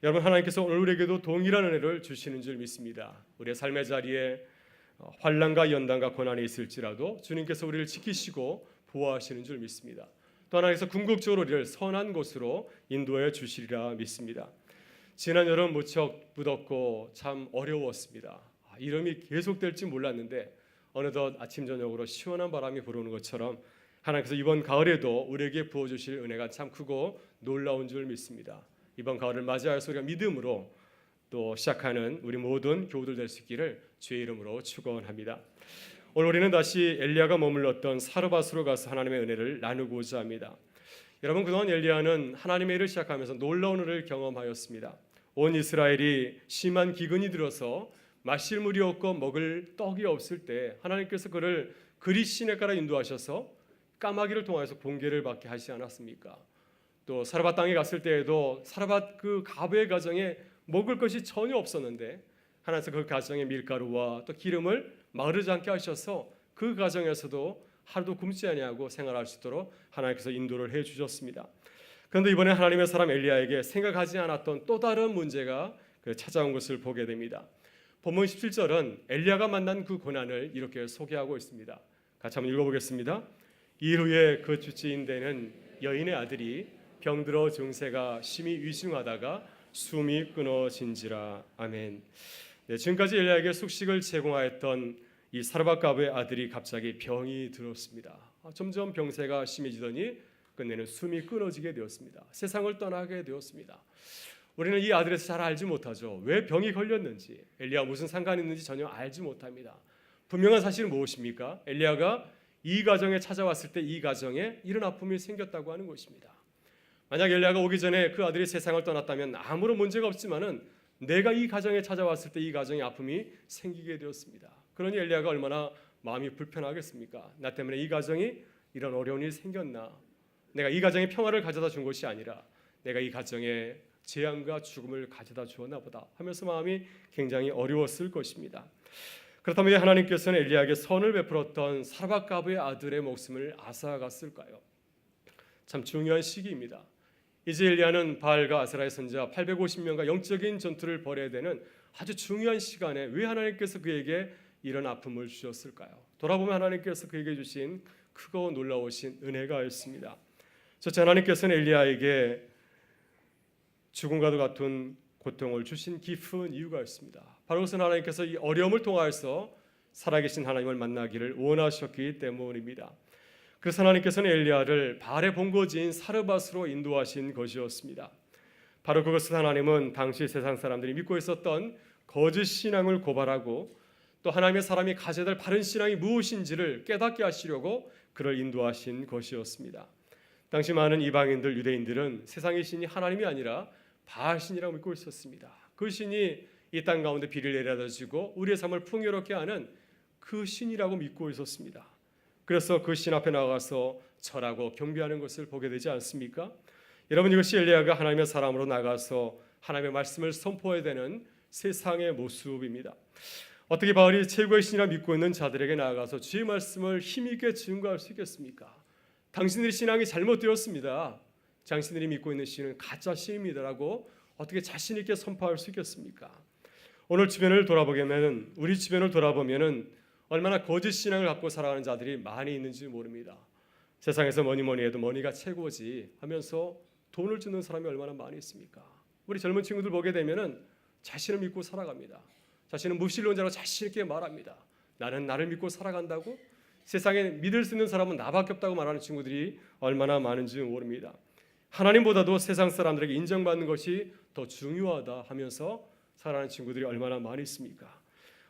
여러분, 하나님께서 오늘 우리에게도 동일한 은혜를 주시는 줄 믿습니다. 우리의 삶의 자리에 환난과 연단과 고난이 있을지라도 주님께서 우리를 지키시고 보호하시는 줄 믿습니다. 또 하나님께서 궁극적으로 우리를 선한 곳으로 인도해 주시리라 믿습니다. 지난 여름 무척 무덥고 참 어려웠습니다. 이름이 계속될지 몰랐는데 어느덧 아침 저녁으로 시원한 바람이 불어오는 것처럼 하나님께서 이번 가을에도 우리에게 부어주실 은혜가 참 크고 놀라운 줄 믿습니다. 이번 가을을 맞이하여서 우리가 믿음으로 또 시작하는 우리 모든 교우들 될 수 있기를 주의 이름으로 축원합니다. 오늘 우리는 다시 엘리야가 머물렀던 사르밧으로 가서 하나님의 은혜를 나누고자 합니다. 여러분, 그동안 엘리야는 하나님의 일을 시작하면서 놀라운 은혜를 경험하였습니다. 온 이스라엘이 심한 기근이 들어서 마실 물이 없고 먹을 떡이 없을 때 하나님께서 그를 그리 시내가로 인도하셔서 까마귀를 통해서 번개를 받게 하시지 않았습니까? 또 사르밧 땅에 갔을 때에도 사르밧 그 가부의 가정에 먹을 것이 전혀 없었는데 하나님께서 그 가정에 밀가루와 또 기름을 마르지 않게 하셔서 그 가정에서도 하루도 굶지 아니하고 생활할 수 있도록 하나님께서 인도를 해 주셨습니다. 그런데 이번에 하나님의 사람 엘리야에게 생각하지 않았던 또 다른 문제가 찾아온 것을 보게 됩니다. 본문 17절은 엘리야가 만난 그 고난을 이렇게 소개하고 있습니다. 같이 한번 읽어보겠습니다. 이후에 그 주치인 되는 여인의 아들이 병들어 증세가 심히 위중하다가 숨이 끊어진지라. 아멘. 네, 지금까지 엘리야에게 숙식을 제공하였던 이 사르밧 가부의 아들이 갑자기 병이 들었습니다. 점점 병세가 심해지더니 끝내는 숨이 끊어지게 되었습니다. 세상을 떠나게 되었습니다. 우리는 이 아들에서 잘 알지 못하죠. 왜 병이 걸렸는지, 엘리야와 무슨 상관이 있는지 전혀 알지 못합니다. 분명한 사실은 무엇입니까? 엘리야가 이 가정에 찾아왔을 때 이 가정에 이런 아픔이 생겼다고 하는 것입니다. 만약 엘리야가 오기 전에 그 아들이 세상을 떠났다면 아무런 문제가 없지만은 내가 이 가정에 찾아왔을 때 이 가정에 아픔이 생기게 되었습니다. 그러니 엘리야가 얼마나 마음이 불편하겠습니까? 나 때문에 이 가정이 이런 어려운 일이 생겼나? 내가 이 가정에 평화를 가져다 준 것이 아니라 내가 이 가정에 재앙과 죽음을 가져다 주었나 보다 하면서 마음이 굉장히 어려웠을 것입니다. 그렇다면 하나님께서는 엘리야에게 선을 베풀었던 사르밧 가부의 아들의 목숨을 앗아갔을까요? 참 중요한 시기입니다. 이제 엘리야는 바알과 아세라의 선지자 850명과 영적인 전투를 벌여야 되는 아주 중요한 시간에 왜 하나님께서 그에게 이런 아픔을 주셨을까요? 돌아보면 하나님께서 그에게 주신 크고 놀라우신 은혜가 있습니다. 첫째, 하나님께서는 엘리야에게 죽음과도 같은 고통을 주신 깊은 이유가 있습니다. 바로 그것은 하나님께서 이 어려움을 통하여서 살아계신 하나님을 만나기를 원하셨기 때문입니다. 그래서 하나님께서는 엘리야를 바알의 본거지인 사르밧으로 인도하신 것이었습니다. 바로 그것을 하나님은 당시 세상 사람들이 믿고 있었던 거짓 신앙을 고발하고 또 하나님의 사람이 가져야 될 바른 신앙이 무엇인지를 깨닫게 하시려고 그를 인도하신 것이었습니다. 당시 많은 이방인들, 유대인들은 세상의 신이 하나님이 아니라 바알 신이라고 믿고 있었습니다. 그 신이 이 땅 가운데 비를 내려다주고 우리의 삶을 풍요롭게 하는 그 신이라고 믿고 있었습니다. 그래서 그 신 앞에 나가서 절하고 경배하는 것을 보게 되지 않습니까? 여러분, 이것이 엘리야가 하나님의 사람으로 나가서 하나님의 말씀을 선포해야 되는 세상의 모습입니다. 어떻게 바울이 최고의 신이라 믿고 있는 자들에게 나아가서 주의 말씀을 힘있게 증거할 수 있겠습니까? 당신들의 신앙이 잘못되었습니다. 당신들이 믿고 있는 신은 가짜 신입니다라고 어떻게 자신 있게 선포할 수 있겠습니까? 오늘 주변을 돌아보면, 우리 주변을 돌아보면은 얼마나 거짓 신앙을 갖고 살아가는 자들이 많이 있는지 모릅니다. 세상에서 뭐니 해도 머니가 최고지 하면서 돈을 주는 사람이 얼마나 많이 있습니까? 우리 젊은 친구들 보게 되면은 자신을 믿고 살아갑니다. 자신은 무신론자로 자신 있게 말합니다. 나는 나를 믿고 살아간다고? 세상에 믿을 수 있는 사람은 나밖에 없다고 말하는 친구들이 얼마나 많은지 모릅니다. 하나님보다도 세상 사람들에게 인정받는 것이 더 중요하다 하면서 살아가는 친구들이 얼마나 많이 있습니까?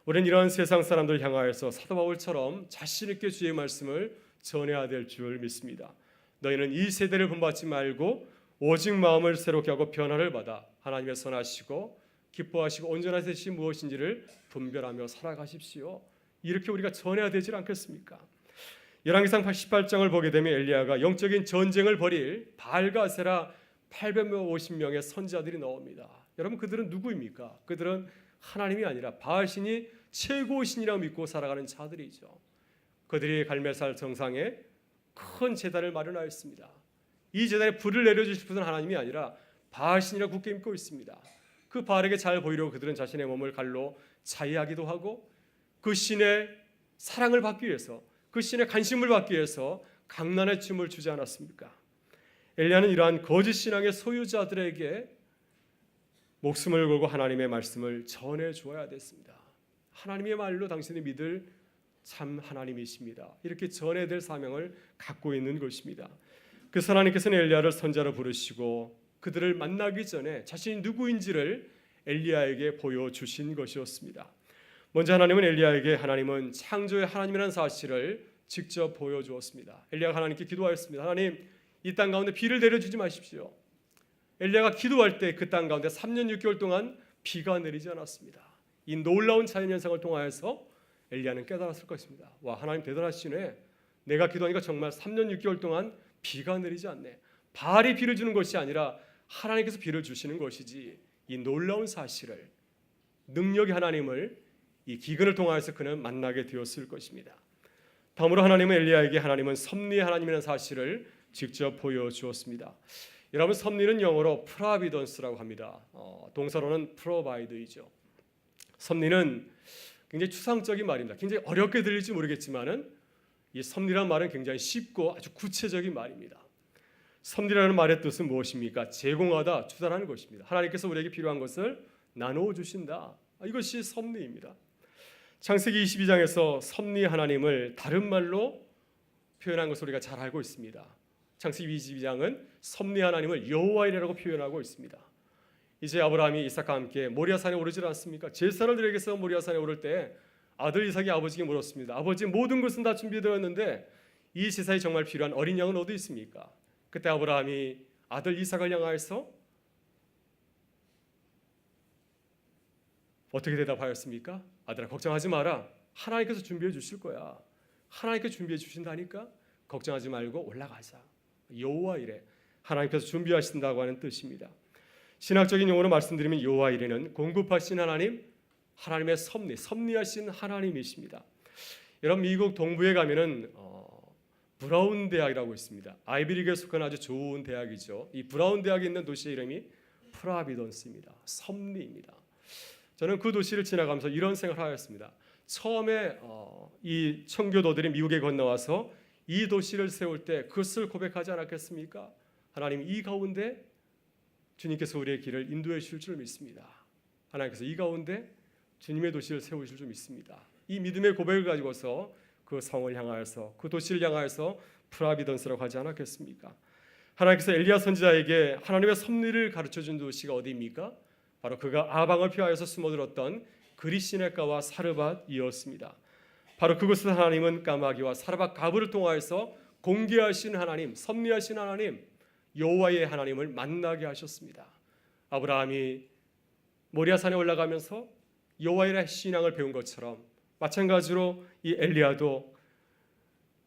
우리는 이런 세상 사람들을 향하여서 사도 바울처럼 자신 있게 주의 말씀을 전해야 될 줄 믿습니다. 너희는 이 세대를 본받지 말고 오직 마음을 새롭게 하고 변화를 받아 하나님의 선하시고 기뻐하시고 온전하신 것이 무엇인지를 분별하며 살아가십시오. 이렇게 우리가 전해야 되지 않겠습니까? 열왕기상 18장을 보게 되면 엘리야가 영적인 전쟁을 벌일 바알과 아세라 850명의 선지자들이 나옵니다. 여러분, 그들은 누구입니까? 그들은 하나님이 아니라 바알신이 최고신이라고 믿고 살아가는 자들이죠. 그들이 갈멜살 정상에 큰 제단을 마련하였습니다. 이 제단에 불을 내려주실 분은 하나님이 아니라 바알신이라고 굳게 믿고 있습니다. 그 바알에게 잘 보이려고 그들은 자신의 몸을 갈로 자위하기도 하고 그 신의 사랑을 받기 위해서, 그 신의 관심을 받기 위해서 강난의 춤을 추지 않았습니까? 엘리야는 이러한 거짓 신앙의 소유자들에게 목숨을 걸고 하나님의 말씀을 전해 주어야 됐습니다. 하나님의 말로 당신이 믿을 참 하나님이십니다. 이렇게 전해야 될 사명을 갖고 있는 것입니다. 그래서 하나님께서는 엘리야를 선자로 부르시고 그들을 만나기 전에 자신이 누구인지를 엘리야에게 보여주신 것이었습니다. 먼저 하나님은 엘리야에게 하나님은 창조의 하나님이라는 사실을 직접 보여주었습니다. 엘리야가 하나님께 기도하였습니다. 하나님, 이 땅 가운데 비를 내려주지 마십시오. 엘리야가 기도할 때 그 땅 가운데 3년 6개월 동안 비가 내리지 않았습니다. 이 놀라운 자연현상을 통하여서 엘리야는 깨달았을 것입니다. 와, 하나님 대단하시네. 내가 기도하니까 정말 3년 6개월 동안 비가 내리지 않네. 바알이 비를 주는 것이 아니라 하나님께서 비를 주시는 것이지. 이 놀라운 사실을, 능력의 하나님을 이 기근을 통하여서 그는 만나게 되었을 것입니다. 다음으로 하나님은 엘리야에게 하나님은 섭리의 하나님이라는 사실을 직접 보여주었습니다. 여러분, 섭리는 영어로 프로비던스라고 합니다. 동사로는 프로바이드이죠. 섭리는 굉장히 추상적인 말입니다. 굉장히 어렵게 들릴지 모르겠지만은 이 섭리라는 말은 굉장히 쉽고 아주 구체적인 말입니다. 섭리라는 말의 뜻은 무엇입니까? 제공하다, 주달하는 것입니다. 하나님께서 우리에게 필요한 것을 나누어 주신다. 이것이 섭리입니다. 창세기 22장에서 섭리 하나님을 다른 말로 표현한 것을 우리가 잘 알고 있습니다. 창세기 22장은 섭리 하나님을 여호와이라고 표현하고 있습니다. 이제 아브라함이 이삭과 함께 모리아산에 오르지 않습니까? 제사를 드리기 위해서 모리아산에 오를 때 아들 이삭이 아버지에게 물었습니다. 아버지, 모든 것은 다 준비되었는데 이 제사에 정말 필요한 어린 양은 어디 있습니까? 그때 아브라함이 아들 이삭을 향하여서 어떻게 대답하였습니까? 아들아, 걱정하지 마라. 하나님께서 준비해 주실 거야. 하나님께서 준비해 주신다니까 걱정하지 말고 올라가자. 여호와 이레, 하나님께서 준비하신다고 하는 뜻입니다. 신학적인 용어로 말씀드리면 여호와 이레는 공급하신 하나님, 하나님의 섭리하신 하나님이십니다. 여러분, 미국 동부에 가면은 브라운 대학이라고 있습니다. 아이비리그에 속한 아주 좋은 대학이죠. 이 브라운 대학에 있는 도시의 이름이 프로비던스입니다. 섭리입니다. 저는 그 도시를 지나가면서 이런 생각을 하였습니다. 처음에 이 청교도들이 미국에 건너와서 이 도시를 세울 때 그것을 고백하지 않았겠습니까? 하나님, 이 가운데 주님께서 우리의 길을 인도해 주실 줄 믿습니다. 하나님께서 이 가운데 주님의 도시를 세우실 줄 믿습니다. 이 믿음의 고백을 가지고서 그 성을 향하여서, 그 도시를 향하여서 프로비던스라고 하지 않았겠습니까? 하나님께서 엘리야 선지자에게 하나님의 섭리를 가르쳐준 도시가 어디입니까? 바로 그가 아방을 피하여서 숨어들었던 그리시네가와 사르밧이었습니다. 바로 그것을 하나님은 까마귀와 사르밧 가브를 통하여서 공개하신 하나님, 섭리하신 하나님, 여호와의 하나님을 만나게 하셨습니다. 아브라함이 모리아산에 올라가면서 여호와의 신앙을 배운 것처럼 마찬가지로 이 엘리야도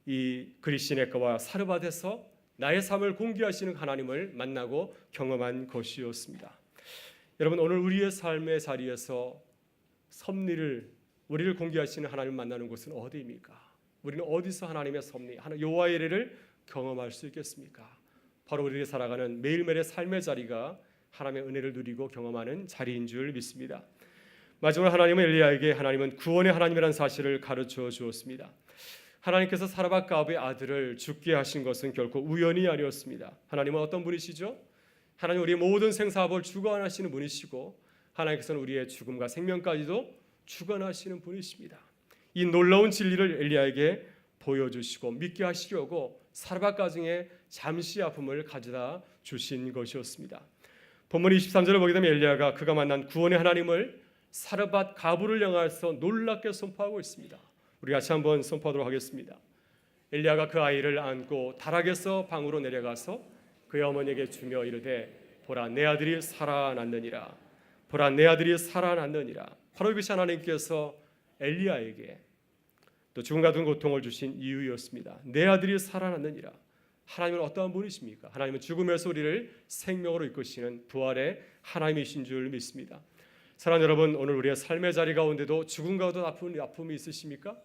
이 그리시네가와 사르밧에서 나의 삶을 공개하시는 하나님을 만나고 경험한 것이었습니다. 여러분, 오늘 우리의 삶의 자리에서 섭리를 우리를 공개하시는 하나님을 만나는 곳은 어디입니까? 우리는 어디서 하나님의 섭리, 여호와의 일을 경험할 수 있겠습니까? 바로 우리가 살아가는 매일매일의 삶의 자리가 하나님의 은혜를 누리고 경험하는 자리인 줄 믿습니다. 마지막으로 하나님은 엘리야에게 하나님은 구원의 하나님이라는 사실을 가르쳐 주었습니다. 하나님께서 사르밧 가브의 아들을 죽게 하신 것은 결코 우연이 아니었습니다. 하나님은 어떤 분이시죠? 하나님 우리의 모든 생사업을 주관하시는 분이시고 하나님께서는 우리의 죽음과 생명까지도 주관하시는 분이십니다. 이 놀라운 진리를 엘리야에게 보여주시고 믿게 하시려고 사르밧 가정에 잠시 아픔을 가져다 주신 것이었습니다. 본문 23절을 보게 되면 엘리야가 그가 만난 구원의 하나님을 사르밧 가브를 향해서 놀랍게 선포하고 있습니다. 우리 같이 한번 선포하도록 하겠습니다. 엘리야가 그 아이를 안고 다락에서 방으로 내려가서 그의 어머니에게 주며 이르되 보라 내 아들이 살아났느니라. 보라 내 아들이 살아났느니라. 바로 이것이 하나님께서 엘리야에게 또 죽음 같은 고통을 주신 이유였습니다. 내 아들이 살아났느니라. 하나님은 어떠한 분이십니까? 하나님은 죽음에서 우리를 생명으로 이끄시는 부활의 하나님이신 줄 믿습니다. 사랑하는 여러분, 오늘 우리의 삶의 자리 가운데도 죽음과 같은 아픔이 있으십니까?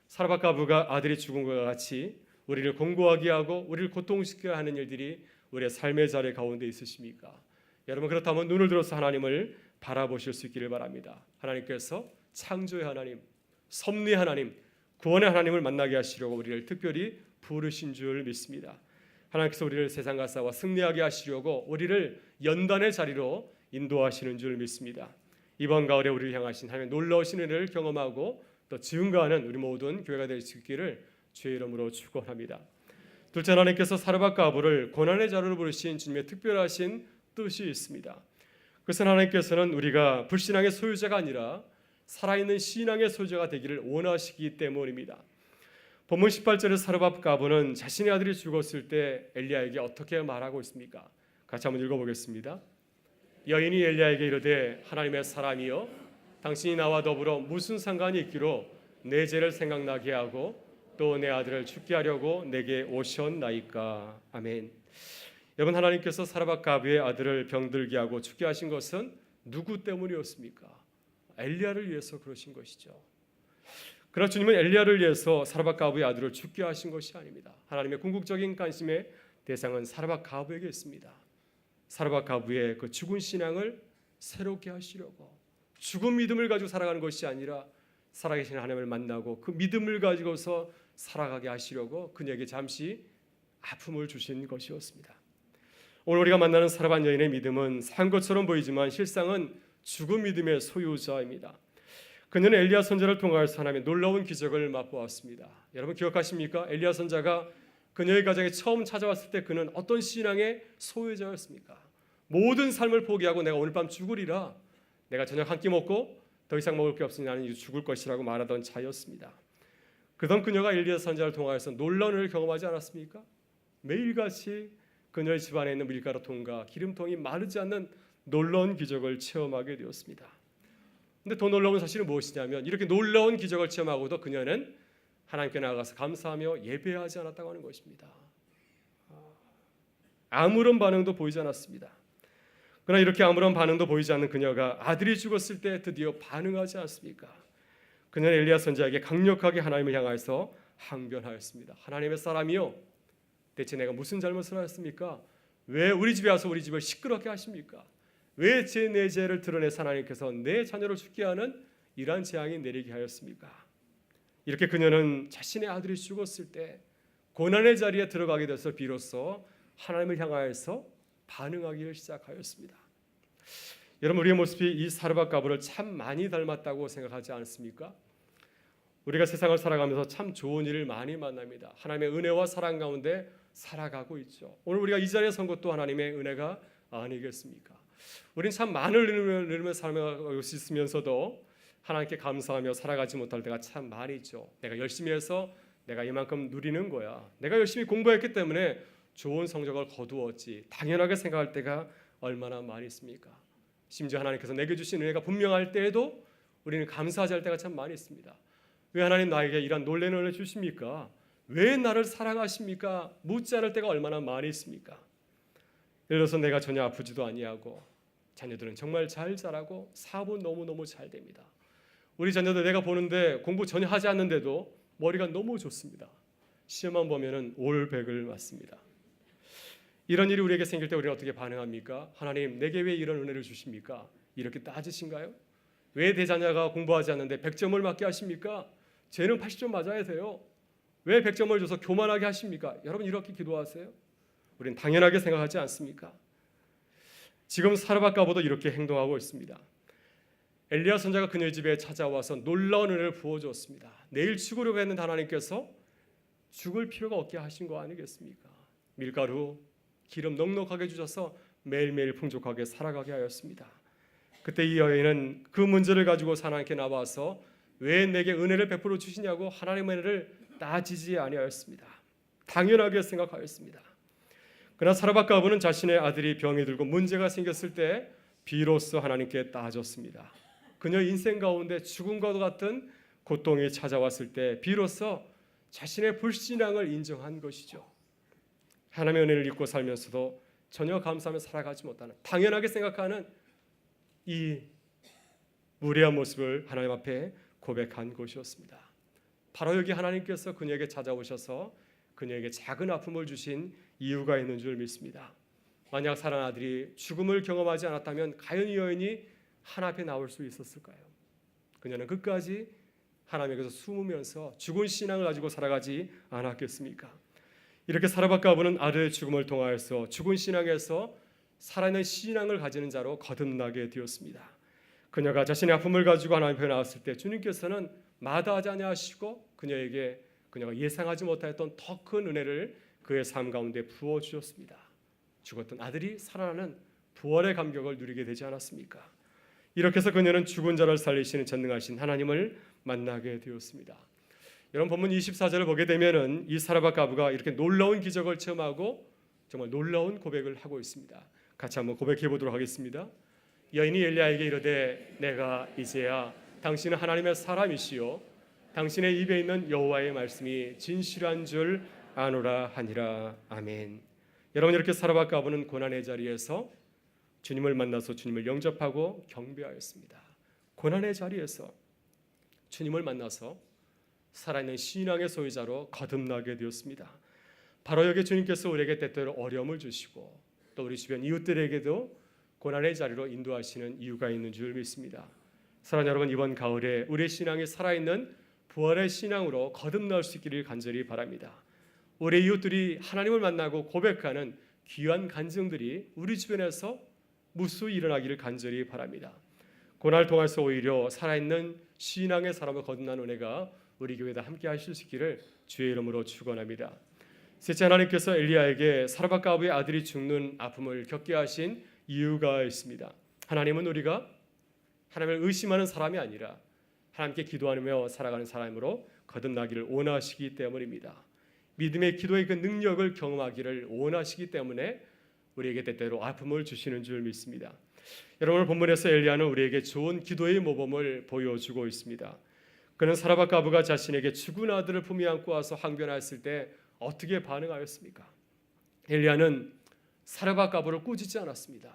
사르밧 가브가 아들이 죽은 것과 같이 우리를 공고하게 하고 우리를 고통시키게 하는 일들이 우리의 삶의 자리 가운데 있으십니까? 여러분, 그렇다면 눈을 들어서 하나님을 바라보실 수 있기를 바랍니다. 하나님께서 창조의 하나님, 섭리의 하나님, 구원의 하나님을 만나게 하시려고 우리를 특별히 부르신 줄 믿습니다. 하나님께서 우리를 세상과 싸워 승리하게 하시려고 우리를 연단의 자리로 인도하시는 줄 믿습니다. 이번 가을에 우리를 향하신 하나님의 놀라우신 은혜를 경험하고 또 증거하는 우리 모든 교회가 될 수 있기를 주의 이름으로 축원합니다. 둘째, 하나님께서 사르밧 가브를 고난의 자루로 부르신 주님의 특별하신 뜻이 있습니다. 그것은 하나님께서는 우리가 불신앙의 소유자가 아니라 살아있는 신앙의 소유자가 되기를 원하시기 때문입니다. 본문 18절에 사르밧 가브는 자신의 아들이 죽었을 때 엘리야에게 어떻게 말하고 있습니까? 같이 한번 읽어보겠습니다. 여인이 엘리야에게 이르되 하나님의 사람이여 당신이 나와 더불어 무슨 상관이 있기로 내 죄를 생각나게 하고 또 내 아들을 죽게 하려고 내게 오셨나이까. 아멘. 여러분, 하나님께서 사르밧 가브의 아들을 병들게 하고 죽게 하신 것은 누구 때문이었습니까? 엘리야를 위해서 그러신 것이죠. 그러나 주님은 엘리야를 위해서 사르밧 가브의 아들을 죽게 하신 것이 아닙니다. 하나님의 궁극적인 관심의 대상은 사르밧 가브에게 있습니다. 사르밧 가브의 그 죽은 신앙을 새롭게 하시려고 죽은 믿음을 가지고 살아가는 것이 아니라 살아계신 하나님을 만나고 그 믿음을 가지고서 살아가게 하시려고 그녀에게 잠시 아픔을 주신 것이었습니다. 오늘 우리가 만나는 사르밧 여인의 믿음은 산 것처럼 보이지만 실상은 죽은 믿음의 소유자입니다. 그녀는 엘리야 선지자를 통하여서 하나님의 놀라운 기적을 맛보았습니다. 여러분 기억하십니까? 엘리야 선지자가 그녀의 가정에 처음 찾아왔을 때 그는 어떤 신앙의 소유자였습니까? 모든 삶을 포기하고 내가 오늘 밤 죽으리라, 내가 저녁 한 끼 먹고 더 이상 먹을 게 없으니 나는 죽을 것이라고 말하던 자였습니다. 그던 그녀가 엘리야 선지자를 통하여서 놀라운 은혜를 경험하지 않았습니까? 매일같이 그녀의 집안에 있는 밀가루통과 기름통이 마르지 않는 놀라운 기적을 체험하게 되었습니다. 근데 더 놀라운 사실은 무엇이냐면 이렇게 놀라운 기적을 체험하고도 그녀는 하나님께 나아가서 감사하며 예배하지 않았다고 하는 것입니다. 아무런 반응도 보이지 않았습니다. 그러나 이렇게 아무런 반응도 보이지 않는 그녀가 아들이 죽었을 때 드디어 반응하지 않습니까? 그녀는 엘리야 선지자에게 강력하게 하나님을 향하여서 항변하였습니다. 하나님의 사람이요, 대체 내가 무슨 잘못을 하였습니까? 왜 우리 집에 와서 우리 집을 시끄럽게 하십니까? 왜 내 죄를 드러내서 하나님께서 내 자녀를 죽게 하는 이러한 재앙이 내리게 하였습니까? 이렇게 그녀는 자신의 아들이 죽었을 때 고난의 자리에 들어가게 돼서 비로소 하나님을 향하여서 반응하기 시작하였습니다. 여러분, 우리의 모습이 이 사르밧 가브를 참 많이 닮았다고 생각하지 않습니까? 우리가 세상을 살아가면서 참 좋은 일을 많이 만납니다. 하나님의 은혜와 사랑 가운데 살아가고 있죠. 오늘 우리가 이 자리에 선 것도 하나님의 은혜가 아니겠습니까? 우리는 참 많은 은혜를 살아가고 있으면서도 하나님께 감사하며 살아가지 못할 때가 참 많이 있죠. 내가 열심히 해서 내가 이만큼 누리는 거야. 내가 열심히 공부했기 때문에 좋은 성적을 거두었지. 당연하게 생각할 때가 얼마나 많이 있습니까? 심지어 하나님께서 내게 주신 은혜가 분명할 때에도 우리는 감사하지 할 때가 참 많이 있습니다. 왜 하나님 나에게 이런 놀라는 은혜를 주십니까? 왜 나를 사랑하십니까? 묻지 않을 때가 얼마나 많이 있습니까? 예를 들어서 내가 전혀 아프지도 아니하고 자녀들은 정말 잘 자라고 사업은 너무너무 잘 됩니다. 우리 자녀들 내가 보는데 공부 전혀 하지 않는데도 머리가 너무 좋습니다. 시험만 보면은 올 100을 맞습니다. 이런 일이 우리에게 생길 때 우리는 어떻게 반응합니까? 하나님 내게 왜 이런 은혜를 주십니까? 이렇게 따지신가요? 왜 내 자녀가 공부하지 않는데 100점을 맞게 하십니까? 쟤는 80점 맞아야 돼요. 왜 100점을 줘서 교만하게 하십니까? 여러분 이렇게 기도하세요? 우리는 당연하게 생각하지 않습니까? 지금 사르밧가보도 이렇게 행동하고 있습니다. 엘리야 선지자가 그녀의 집에 찾아와서 놀라운 은혜를 부어주었습니다. 내일 죽으려고 했는 하나님께서 죽을 필요가 없게 하신 거 아니겠습니까? 밀가루, 기름 넉넉하게 주셔서 매일매일 풍족하게 살아가게 하였습니다. 그때 이 여인은 그 문제를 가지고 하나님께 나와서 왜 내게 은혜를 베풀어 주시냐고 하나님의 은혜를 따지지 아니하였습니다. 당연하게 생각하였습니다. 그러나 사르밧가보는 자신의 아들이 병이 들고 문제가 생겼을 때 비로소 하나님께 따졌습니다. 그녀 인생 가운데 죽음과도 같은 고통이 찾아왔을 때 비로소 자신의 불신앙을 인정한 것이죠. 하나님의 은혜를 잊고 살면서도 전혀 감사하며 살아가지 못하는 당연하게 생각하는 이 무례한 모습을 하나님 앞에 고백한 것이었습니다. 바로 여기 하나님께서 그녀에게 찾아오셔서 그녀에게 작은 아픔을 주신 이유가 있는 줄 믿습니다. 만약 사랑하는 아들이 죽음을 경험하지 않았다면 과연 이 여인이 하나님 앞에 나올 수 있었을까요? 그녀는 끝까지 하나님에게서 숨으면서 죽은 신앙을 가지고 살아가지 않았겠습니까? 이렇게 사르밧가보는 아들의 죽음을 통하여서 죽은 신앙에서 살아있는 신앙을 가지는 자로 거듭나게 되었습니다. 그녀가 자신의 아픔을 가지고 하나님 앞에 나왔을 때 주님께서는 마다하지 아니하시고 그녀에게 그녀가 예상하지 못하였던 더 큰 은혜를 그의 삶 가운데 부어주셨습니다. 죽었던 아들이 살아나는 부활의 감격을 누리게 되지 않았습니까? 이렇게 해서 그녀는 죽은 자를 살리시는 전능하신 하나님을 만나게 되었습니다. 여러분 본문 24절을 보게 되면은 이 사르밧가보가 이렇게 놀라운 기적을 체험하고 정말 놀라운 고백을 하고 있습니다. 같이 한번 고백해 보도록 하겠습니다. 여인이 엘리야에게 이르되 내가 이제야 당신은 하나님의 사람이시요 당신의 입에 있는 여호와의 말씀이 진실한 줄 아노라 하니라. 아멘. 여러분 이렇게 사르밧가보는 고난의 자리에서 주님을 만나서 주님을 영접하고 경배하였습니다. 고난의 자리에서 주님을 만나서 살아있는 신앙의 소유자로 거듭나게 되었습니다. 바로 여기 주님께서 우리에게 때때로 어려움을 주시고 또 우리 주변 이웃들에게도 고난의 자리로 인도하시는 이유가 있는 줄 믿습니다. 사랑하는 여러분 이번 가을에 우리의 신앙이 살아있는 부활의 신앙으로 거듭날 수 있기를 간절히 바랍니다. 우리 이웃들이 하나님을 만나고 고백하는 귀한 간증들이 우리 주변에서 무수히 일어나기를 간절히 바랍니다. 고난을 통해서 오히려 살아있는 신앙의 사람을 거듭난 은혜가 우리 교회에 함께 하실 수 있기를 주의 이름으로 축원합니다. 셋째, 하나님께서 엘리야에게 사르밧가보의 아들이 죽는 아픔을 겪게 하신 이유가 있습니다. 하나님은 우리가 하나님을 의심하는 사람이 아니라 하나님께 기도하며 살아가는 사람으로 거듭나기를 원하시기 때문입니다. 믿음의 기도의 그 능력을 경험하기를 원하시기 때문에 우리에게 때때로 아픔을 주시는 줄 믿습니다. 여러분 본문에서 엘리야는 우리에게 좋은 기도의 모범을 보여주고 있습니다. 그는 사르밧가보가 자신에게 죽은 아들을 품에 안고 와서 항변하였을 때 어떻게 반응하였습니까? 엘리야는 사르밧가보를 꾸짖지 않았습니다.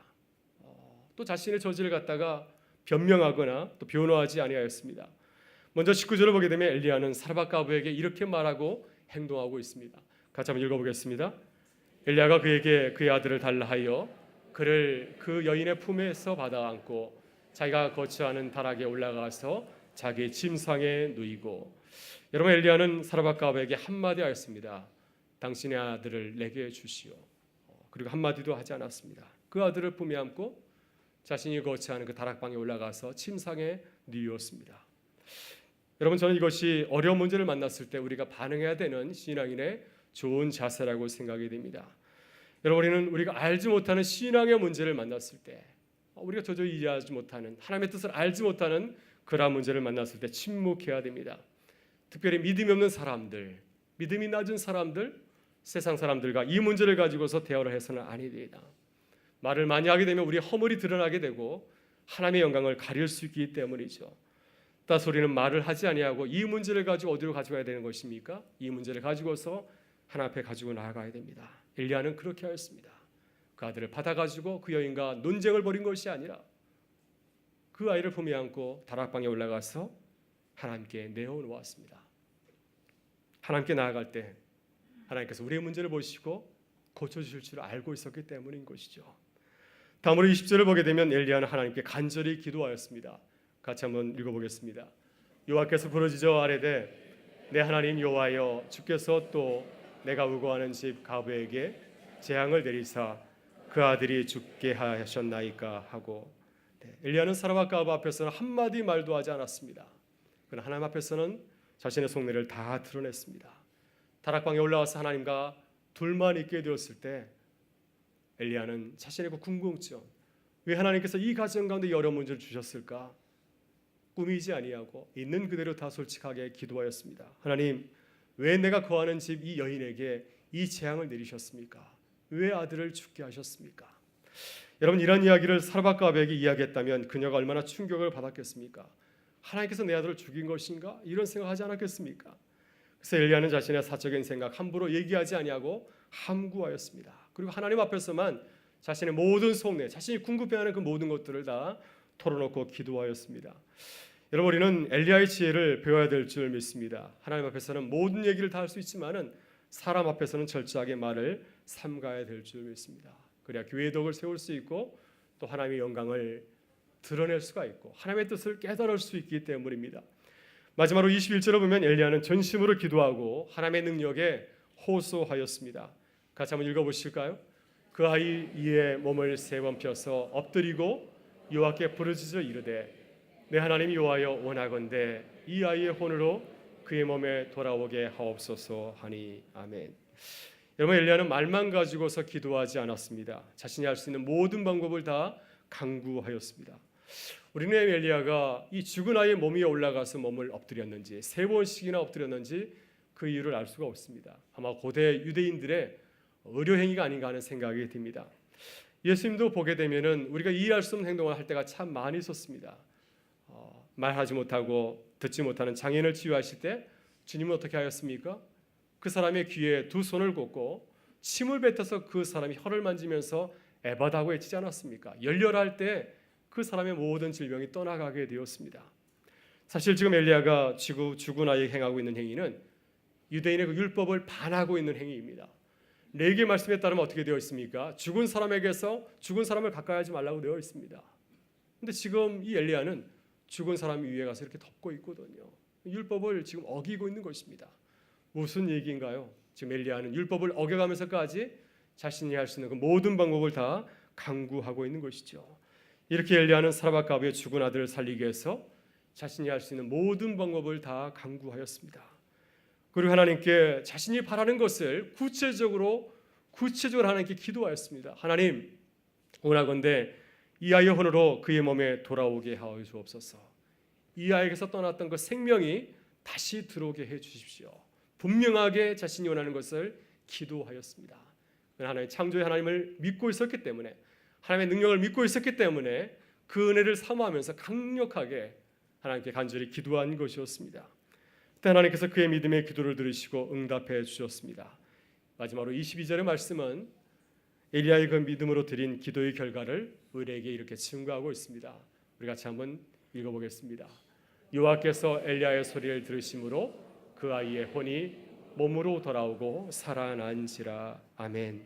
또 자신의 저지를 갖다가 변명하거나 또 변호하지 아니하였습니다. 먼저 19절을 보게 되면 엘리야는 사르밧가보에게 이렇게 말하고 행동하고 있습니다. 같이 한번 읽어보겠습니다. 엘리야가 그에게 그의 아들을 달라 하여 그를 그 여인의 품에서 받아 안고 자기가 거처하는 다락에 올라가서 자기 침상에 누이고. 여러분 엘리야는 사르밧가보에게 한마디 하였습니다. 당신의 아들을 내게 주시오. 그리고 한마디도 하지 않았습니다. 그 아들을 품에 안고 자신이 거처하는 그 다락방에 올라가서 침상에 누이었습니다. 여러분 저는 이것이 어려운 문제를 만났을 때 우리가 반응해야 되는 신앙인의 좋은 자세라고 생각이 됩니다. 여러분 우리가 알지 못하는 신앙의 문제를 만났을 때 우리가 도저히 이해하지 못하는 하나님의 뜻을 알지 못하는 그러한 문제를 만났을 때 침묵해야 됩니다. 특별히 믿음이 없는 사람들, 믿음이 낮은 사람들, 세상 사람들과 이 문제를 가지고서 대화를 해서는 아니 됩니다. 말을 많이 하게 되면 우리의 허물이 드러나게 되고 하나님의 영광을 가릴 수 있기 때문이죠. 따라서 우리는 말을 하지 아니하고 이 문제를 가지고 어디로 가져가야 되는 것입니까? 이 문제를 가지고서 하나님 앞에 가지고 나아가야 됩니다. 엘리야는 그렇게 하였습니다. 그 아들을 받아가지고 그 여인과 논쟁을 벌인 것이 아니라 그 아이를 품에 안고 다락방에 올라가서 하나님께 내어놓았습니다. 하나님께 나아갈 때 하나님께서 우리의 문제를 보시고 고쳐주실 줄 알고 있었기 때문인 것이죠. 다음으로 20절을 보게 되면 엘리야는 하나님께 간절히 기도하였습니다. 같이 한번 읽어보겠습니다. 여호와께서 부르짖어 아뢰되 내 하나님 여호와여 주께서 또 내가 우거하는 집 가부에게 재앙을 내리사 그 아들이 죽게 하셨나이까 하고 엘리야는 사람과 가부 앞에서는 한마디 말도 하지 않았습니다. 그러나 하나님 앞에서는 자신의 속내를 다 드러냈습니다. 다락방에 올라와서 하나님과 둘만 있게 되었을 때 엘리야는 자신의 그 궁금증, 왜 하나님께서 이 가정 가운데 여러 문제를 주셨을까? 꾸미지 아니하고 있는 그대로 다 솔직하게 기도하였습니다. 하나님, 왜 내가 거하는 집 이 여인에게 이 재앙을 내리셨습니까? 왜 아들을 죽게 하셨습니까? 여러분, 이런 이야기를 사르밧가브에게 이야기했다면 그녀가 얼마나 충격을 받았겠습니까? 하나님께서 내 아들을 죽인 것인가? 이런 생각하지 않았겠습니까? 그래서 엘리야는 자신의 사적인 생각 함부로 얘기하지 아니하고 함구하였습니다. 그리고 하나님 앞에서만 자신의 모든 속내, 자신이 궁금해하는 그 모든 것들을 다 털어놓고 기도하였습니다. 여러분, 우리는 엘리야의 지혜를 배워야 될 줄 믿습니다. 하나님 앞에서는 모든 얘기를 다 할 수 있지만은 사람 앞에서는 철저하게 말을 삼가야 될 줄 믿습니다. 그래야 교회의 덕을 세울 수 있고 또 하나님의 영광을 드러낼 수가 있고 하나님의 뜻을 깨달을 수 있기 때문입니다. 마지막으로 21절을 보면 엘리야는 전심으로 기도하고 하나님의 능력에 호소하였습니다. 같이 한번 읽어보실까요? 그 아이 이에 몸을 세 번 펴서 엎드리고 여호와께 부르짖어 이르되 내 하나님 여호와여 원하건대 이 아이의 혼으로 그의 몸에 돌아오게 하옵소서 하니 아멘. 여러분, 엘리야는 말만 가지고서 기도하지 않았습니다. 자신이 할 수 있는 모든 방법을 다 강구하였습니다. 우리는 엘리야가 이 죽은 아이의 몸 위에 올라가서 몸을 엎드렸는지 세 번씩이나 엎드렸는지 그 이유를 알 수가 없습니다. 아마 고대 유대인들의 의료 행위가 아닌가 하는 생각이 듭니다. 예수님도 보게 되면은 우리가 이해할 수 없는 행동을 할 때가 참 많이 있었습니다. 말하지 못하고 듣지 못하는 장애인을 치유하실 때 주님은 어떻게 하였습니까? 그 사람의 귀에 두 손을 꽂고 침을 뱉어서 그 사람이 혀를 만지면서 에바다고 외치지 않았습니까? 열렬할 때 그 사람의 모든 질병이 떠나가게 되었습니다. 사실 지금 엘리야가 죽은 아이에게 행하고 있는 행위는 유대인의 그 율법을 반하고 있는 행위입니다. 레위기 말씀에 따르면 어떻게 되어 있습니까? 죽은 사람에게서 죽은 사람을 가까이 하지 말라고 되어 있습니다. 근데 지금 이 엘리야는 죽은 사람 위에 가서 이렇게 덮고 있거든요. 율법을 지금 어기고 있는 것입니다. 무슨 얘기인가요? 지금 엘리야는 율법을 어겨가면서까지 자신이 할 수 있는 그 모든 방법을 다 강구하고 있는 것이죠. 이렇게 엘리야는 사르밧가브의 죽은 아들을 살리기 위해서 자신이 할 수 있는 모든 방법을 다 강구하였습니다. 그리고 하나님께 자신이 바라는 것을 구체적으로 하나님께 기도하였습니다. 하나님, 원하건대 이 아이의 혼으로 그의 몸에 돌아오게 하여 주옵소서. 이 아이에게서 떠났던 그 생명이 다시 들어오게 해 주십시오. 분명하게 자신이 원하는 것을 기도하였습니다. 하나님 창조의 하나님을 믿고 있었기 때문에, 하나님의 능력을 믿고 있었기 때문에 그 은혜를 사모하면서 강력하게 하나님께 간절히 기도한 것이었습니다. 그때 하나님께서 그의 믿음의 기도를 들으시고 응답해 주셨습니다. 마지막으로 22절의 말씀은 엘리야의 그 믿음으로 드린 기도의 결과를 우리에게 이렇게 증거하고 있습니다. 우리 같이 한번 읽어보겠습니다. 여호와께서 엘리야의 소리를 들으심으로 그 아이의 혼이 몸으로 돌아오고 살아난지라. 아멘.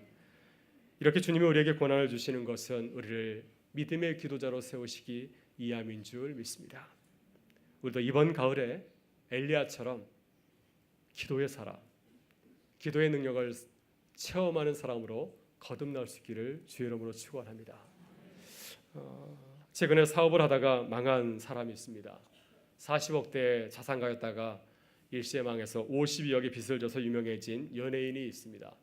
이렇게 주님이 우리에게 권한을 주시는 것은 우리를 믿음의 기도자로 세우시기 위함인 줄 믿습니다. 우리도 이번 가을에 엘리야처럼 기도의 사람, 기도의 능력을 체험하는 사람으로 거듭날 수 있기를 주의 이름으로 축원합니다. 최근에 사업을 하다가 망한 사람이 있습니다. 40억대 자산가였다가 일시에 망해서 52억의 빚을 져서 유명해진 연예인이 있습니다.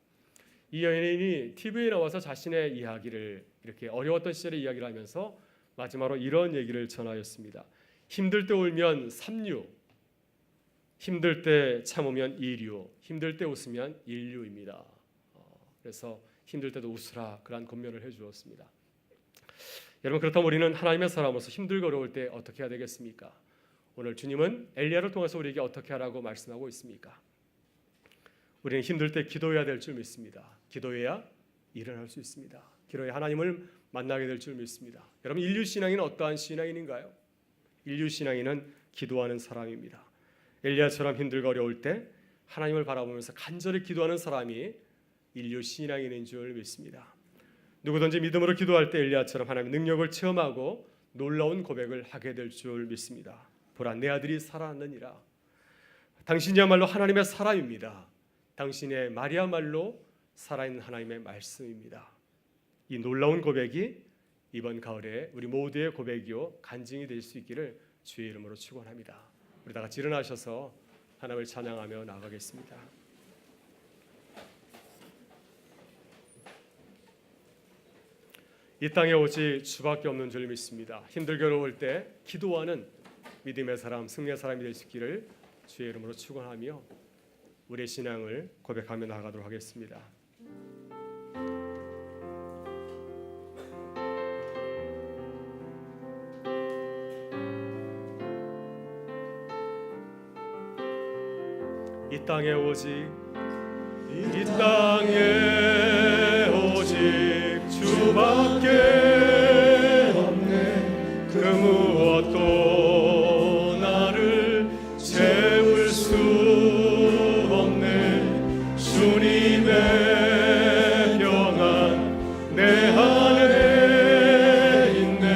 이 연예인이 TV에 나와서 자신의 이야기를, 이렇게 어려웠던 시절의 이야기를 하면서 마지막으로 이런 얘기를 전하였습니다. 힘들 때 울면 삼류, 힘들 때 참으면 이류, 힘들 때 웃으면 인류입니다. 그래서 힘들 때도 웃으라, 그러한 권면을 해주었습니다. 여러분, 그렇다면 우리는 하나님의 사람으로서 힘들고 어려울 때 어떻게 해야 되겠습니까? 오늘 주님은 엘리야를 통해서 우리에게 어떻게 하라고 말씀하고 있습니까? 우리는 힘들 때 기도해야 될 줄 믿습니다. 기도해야 일어날 수 있습니다. 기도해야 하나님을 만나게 될 줄 믿습니다. 여러분, 인류 신앙인은 어떠한 신앙인인가요? 인류 신앙인은 기도하는 사람입니다. 엘리야처럼 힘들고 어려울 때 하나님을 바라보면서 간절히 기도하는 사람이 인류 신앙인인 줄 믿습니다. 누구든지 믿음으로 기도할 때 엘리야처럼 하나님의 능력을 체험하고 놀라운 고백을 하게 될 줄 믿습니다. 보라, 내 아들이 살아났느니라. 당신이야말로 하나님의 사람입니다. 당신의 말이야말로 살아있는 하나님의 말씀입니다. 이 놀라운 고백이 이번 가을에 우리 모두의 고백이요 간증이 될 수 있기를 주의 이름으로 축원합니다. 우리 다 같이 일어나셔서 하나님을 찬양하며 나아가겠습니다. 이 땅에 오직 주밖에 없는 줄 믿습니다. 힘들게 어려울 때 기도하는 믿음의 사람, 승리의 사람이 될 수 있기를 주의 이름으로 축원하며 우리의 신앙을 고백하며 나아가도록 하겠습니다. 이 땅에 오직 주밖에 없네. 그 무엇도 나를 채울 수 없네. 주님의 평안 내 안에 있네.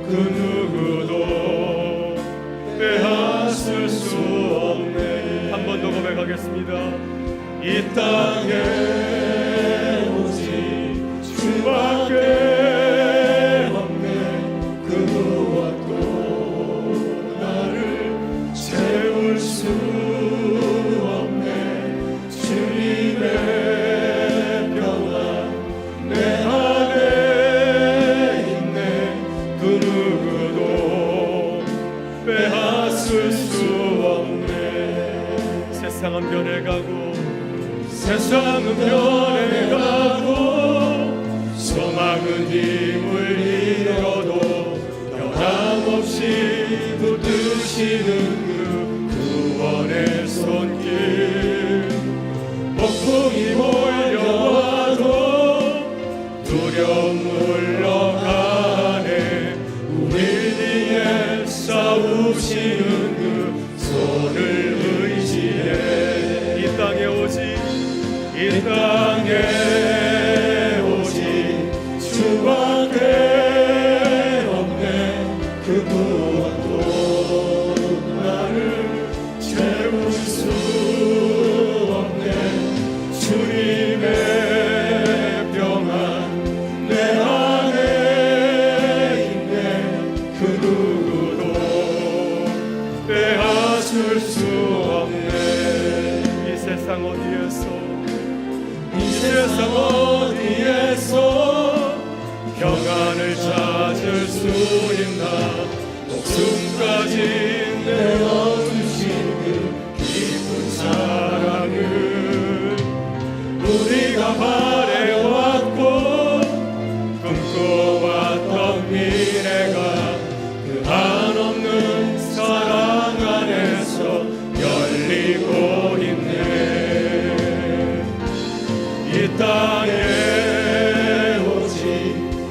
그 누구도 빼앗을 수 없네. 한 번 더 고백하겠습니다. 이 땅에 주밖에 없네. 그 무엇도 나를 채울 수 없네. 주님의 평안 내 안에 있네. 그 누구도 빼앗을 수 없네. 세상은 변해가고 소망은 힘을 잃어도 변함없이 붙드시는 그 구원의 손길. 폭풍이 몰려와도 두려움 물러가네. 우리 뒤에 싸우시는 그 손을 의지해. 이 땅에 오직 주밖에 없네. 그 무엇도 나를 채울 수 없네. 주님의 평안 내 안에 있네. 그 누구도 빼앗을 수 없네. 이 세상 어디에서 평안을 찾을 수 있나. 목숨까지 내어주신 그 깊은 사랑을 우리가 바래왔고 꿈꿔왔던 미래가 그 한없는 사랑 안에서 열리고 있네. 이 땅에 오직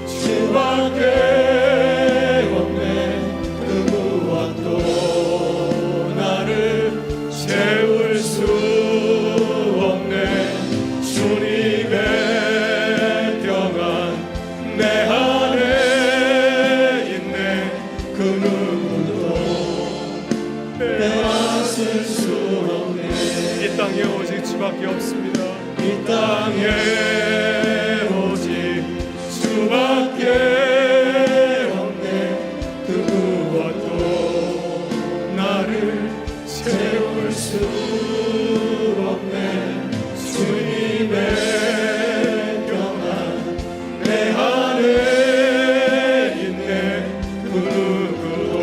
주밖에 없네. 그 무엇도 나를 채울 수 없네. 주님의 평안 내 안에 있네. 그 누구도 빼앗을 수 없네. 이 땅에 오직 주밖에 없습니다. 이 땅에 오직 주밖에 없네. 그 무엇도 나를 채울 수 없네. 주님의 평안 내 안에 있네. 그 누구도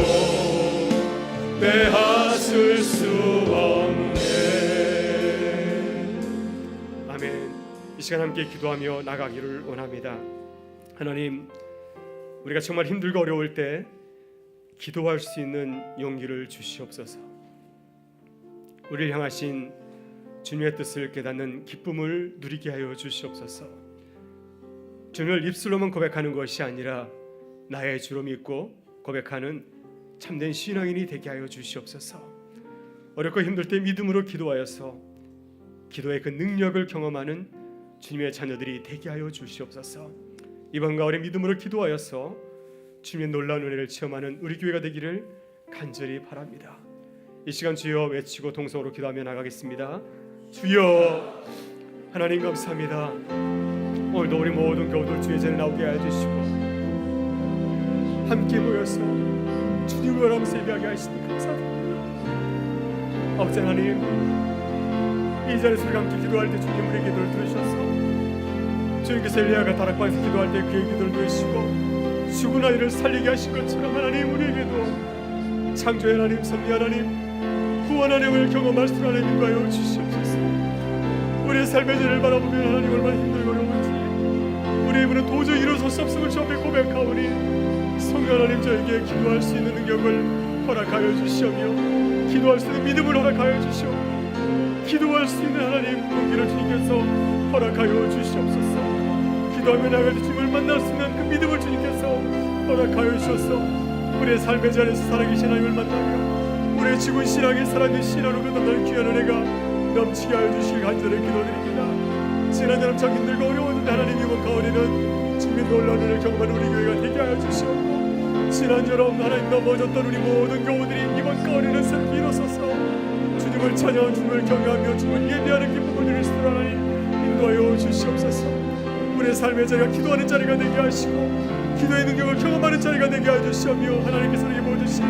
이 시간 함께 기도하며 나가기를 원합니다. 하나님, 우리가 정말 힘들고 어려울 때 기도할 수 있는 용기를 주시옵소서. 우리를 향하신 주님의 뜻을 깨닫는 기쁨을 누리게 하여 주시옵소서. 주님을 입술로만 고백하는 것이 아니라 나의 주로 믿고 고백하는 참된 신앙인이 되게 하여 주시옵소서. 어렵고 힘들 때 믿음으로 기도하여서 기도의 그 능력을 경험하는 주님의 자녀들이 되게 하여 주시옵소서. 이번 가을에 믿음으로 기도하여서 주님의 놀라운 은혜를 체험하는 우리 교회가 되기를 간절히 바랍니다. 이 시간 주여 외치고 동성으로 기도하며 나가겠습니다. 주여, 하나님 감사합니다. 오늘도 우리 모든 교우들 주의 전에 나오게 하여 주시고 함께 모여서 주님을 바라보면서 예배하게 하시니 감사드립니다. 아버지 하나님, 이 자리에서 우리가 함께 기도할 때 주님 우리의 기도를 들으셔서 주님께서 엘리야가 다락방에서 기도할 때 그의 기도를 들으시고 죽은 아이를 살리게 하신 것처럼 하나님, 우리에게도 창조의 하나님, 섭리 하나님, 구원 하나님을 경험할 수 있는 하나님 인도하여 주시옵소서. 우리의 삶의 죄를 바라보면 하나님 얼마나 힘들고 어려운지 우리의 입으로 도저히 일어설 수 없음을 주 앞에 고백하오니 성령 하나님, 저에게 기도할 수 있는 능력을 허락하여 주시오며 기도할 수 있는 믿음을 허락하여 주시오며 기도할 수 있는 하나님 용기를 주님께서 허락하여 주시옵소서. 기도하며 나갈 때 주님을 만날 수 있는 그 믿음을 주님께서 허락하여 주셔서 우리의 삶의 자리에서 살아계신 하나님을 만나며 우리의 죽은 신앙이 살아있는 신앙으로 거듭나는 귀한 은혜가 넘치게 하여 주시길 간절히 기도드립니다. 지난 여름 참 힘들고 어려웠는데 하나님, 이번 가을에는 주님의 놀라운 은혜를 경험하는 우리 교회가 되게 하여 주시옵고 지난 여름 하나님 넘어졌던 우리 모든 교우들이 이번 가을에는 새롭게 일어서서 주님을 찬양하고 주님을 경외하며 주님을 예배하는 기쁨을 누릴 수 있는 하나님 인도하여 주시옵소서. 우리의 삶의 자리가 기도하는 자리가 되게 하시고 기도의 능력을 경험하는 자리가 되게 하여 주시오며 하나님께서 우리에게 보여주신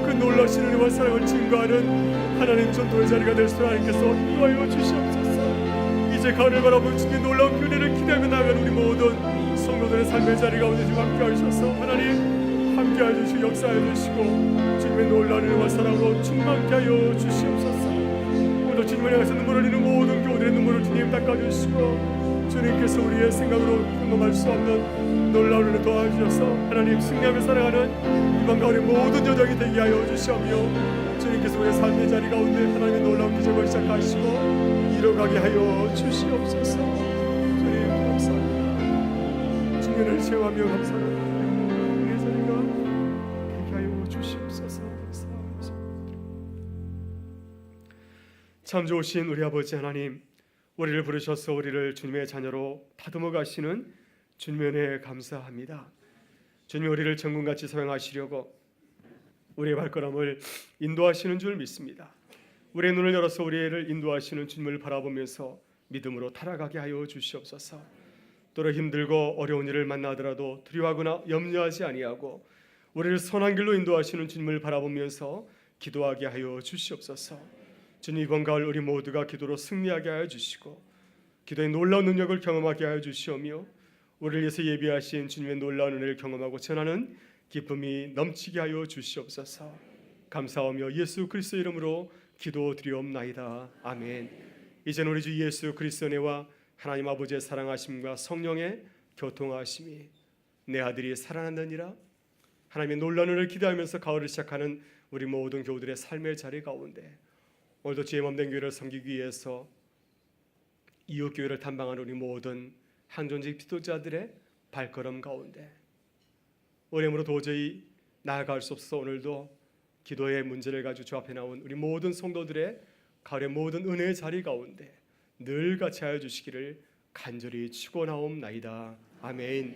그 놀라우신 은혜와 사랑을 증거하는 하나님 전도의 자리가 될 수 있는 하나님께서 인도하여 주시옵소서. 이제 가을을 바라보는 주님의 놀라운 은혜를 기대하며 나아가는 우리 모든 성도들의 삶의 자리 가운데 주님 함께 하셔서 하나님 함께 하여 주시고 역사하여 주시고 주님의 놀라운 은혜와 사랑으로 충만케 하여 주시옵소서. 오늘도 주님을 향해서 눈물 흘리는 모든 교우들의 눈물을 주님 닦아주시고 주님께서 우리의 생각으로 경험할 수 없는 놀라운 은혜 도와주셔서 하나님 승리하며 살아가는 이번 가을의 모든 여정이 되게 하여 주시오며 주님께서 우리의 삶의 자리 가운데 하나님의 놀라운 기적을 시작하시고 이뤄가게 하여 주시옵소서. 주님 감사합니다. 주님을 체험하며 감사합니다. 우리의 자리가 되게 하여 주시옵소서. 감사합니다. 참 좋으신 우리 아버지 하나님, 우리를 부르셔서 우리를 주님의 자녀로 다듬어 가시는 주님의 은혜에 감사합니다. 주님이 우리를 정금같이 사용하시려고 우리의 발걸음을 인도하시는 줄 믿습니다. 우리의 눈을 열어서 우리를 인도하시는 주님을 바라보면서 믿음으로 타락하게 하여 주시옵소서. 또래 힘들고 어려운 일을 만나더라도 두려워하거나 염려하지 아니하고 우리를 선한 길로 인도하시는 주님을 바라보면서 기도하게 하여 주시옵소서. 주님, 이번 가을 우리 모두가 기도로 승리하게 하여 주시고 기도의 놀라운 능력을 경험하게 하여 주시오며 우리를 위해서 예비하신 주님의 놀라운 은혜를 경험하고 전하는 기쁨이 넘치게 하여 주시옵소서. 감사하며 예수 그리스도 이름으로 기도드리옵나이다. 아멘. 이제는 우리 주 예수 그리스도 은혜와 하나님 아버지의 사랑하심과 성령의 교통하심이 내 아들이 살아난다니라 하나님의 놀라운 은혜를 기대하면서 가을을 시작하는 우리 모든 교우들의 삶의 자리 가운데 오늘도 주의 몸된 교회를 섬기기 위해서 이웃 교회를 탐방하는 우리 모든 항존직 기도자들의 발걸음 가운데 어려움으로 도저히 나아갈 수 없어 오늘도 기도의 문제를 가지고 주 앞에 나온 우리 모든 성도들의 가을의 모든 은혜의 자리 가운데 늘 같이 하여 주시기를 간절히 축원하옵나이다. 아멘.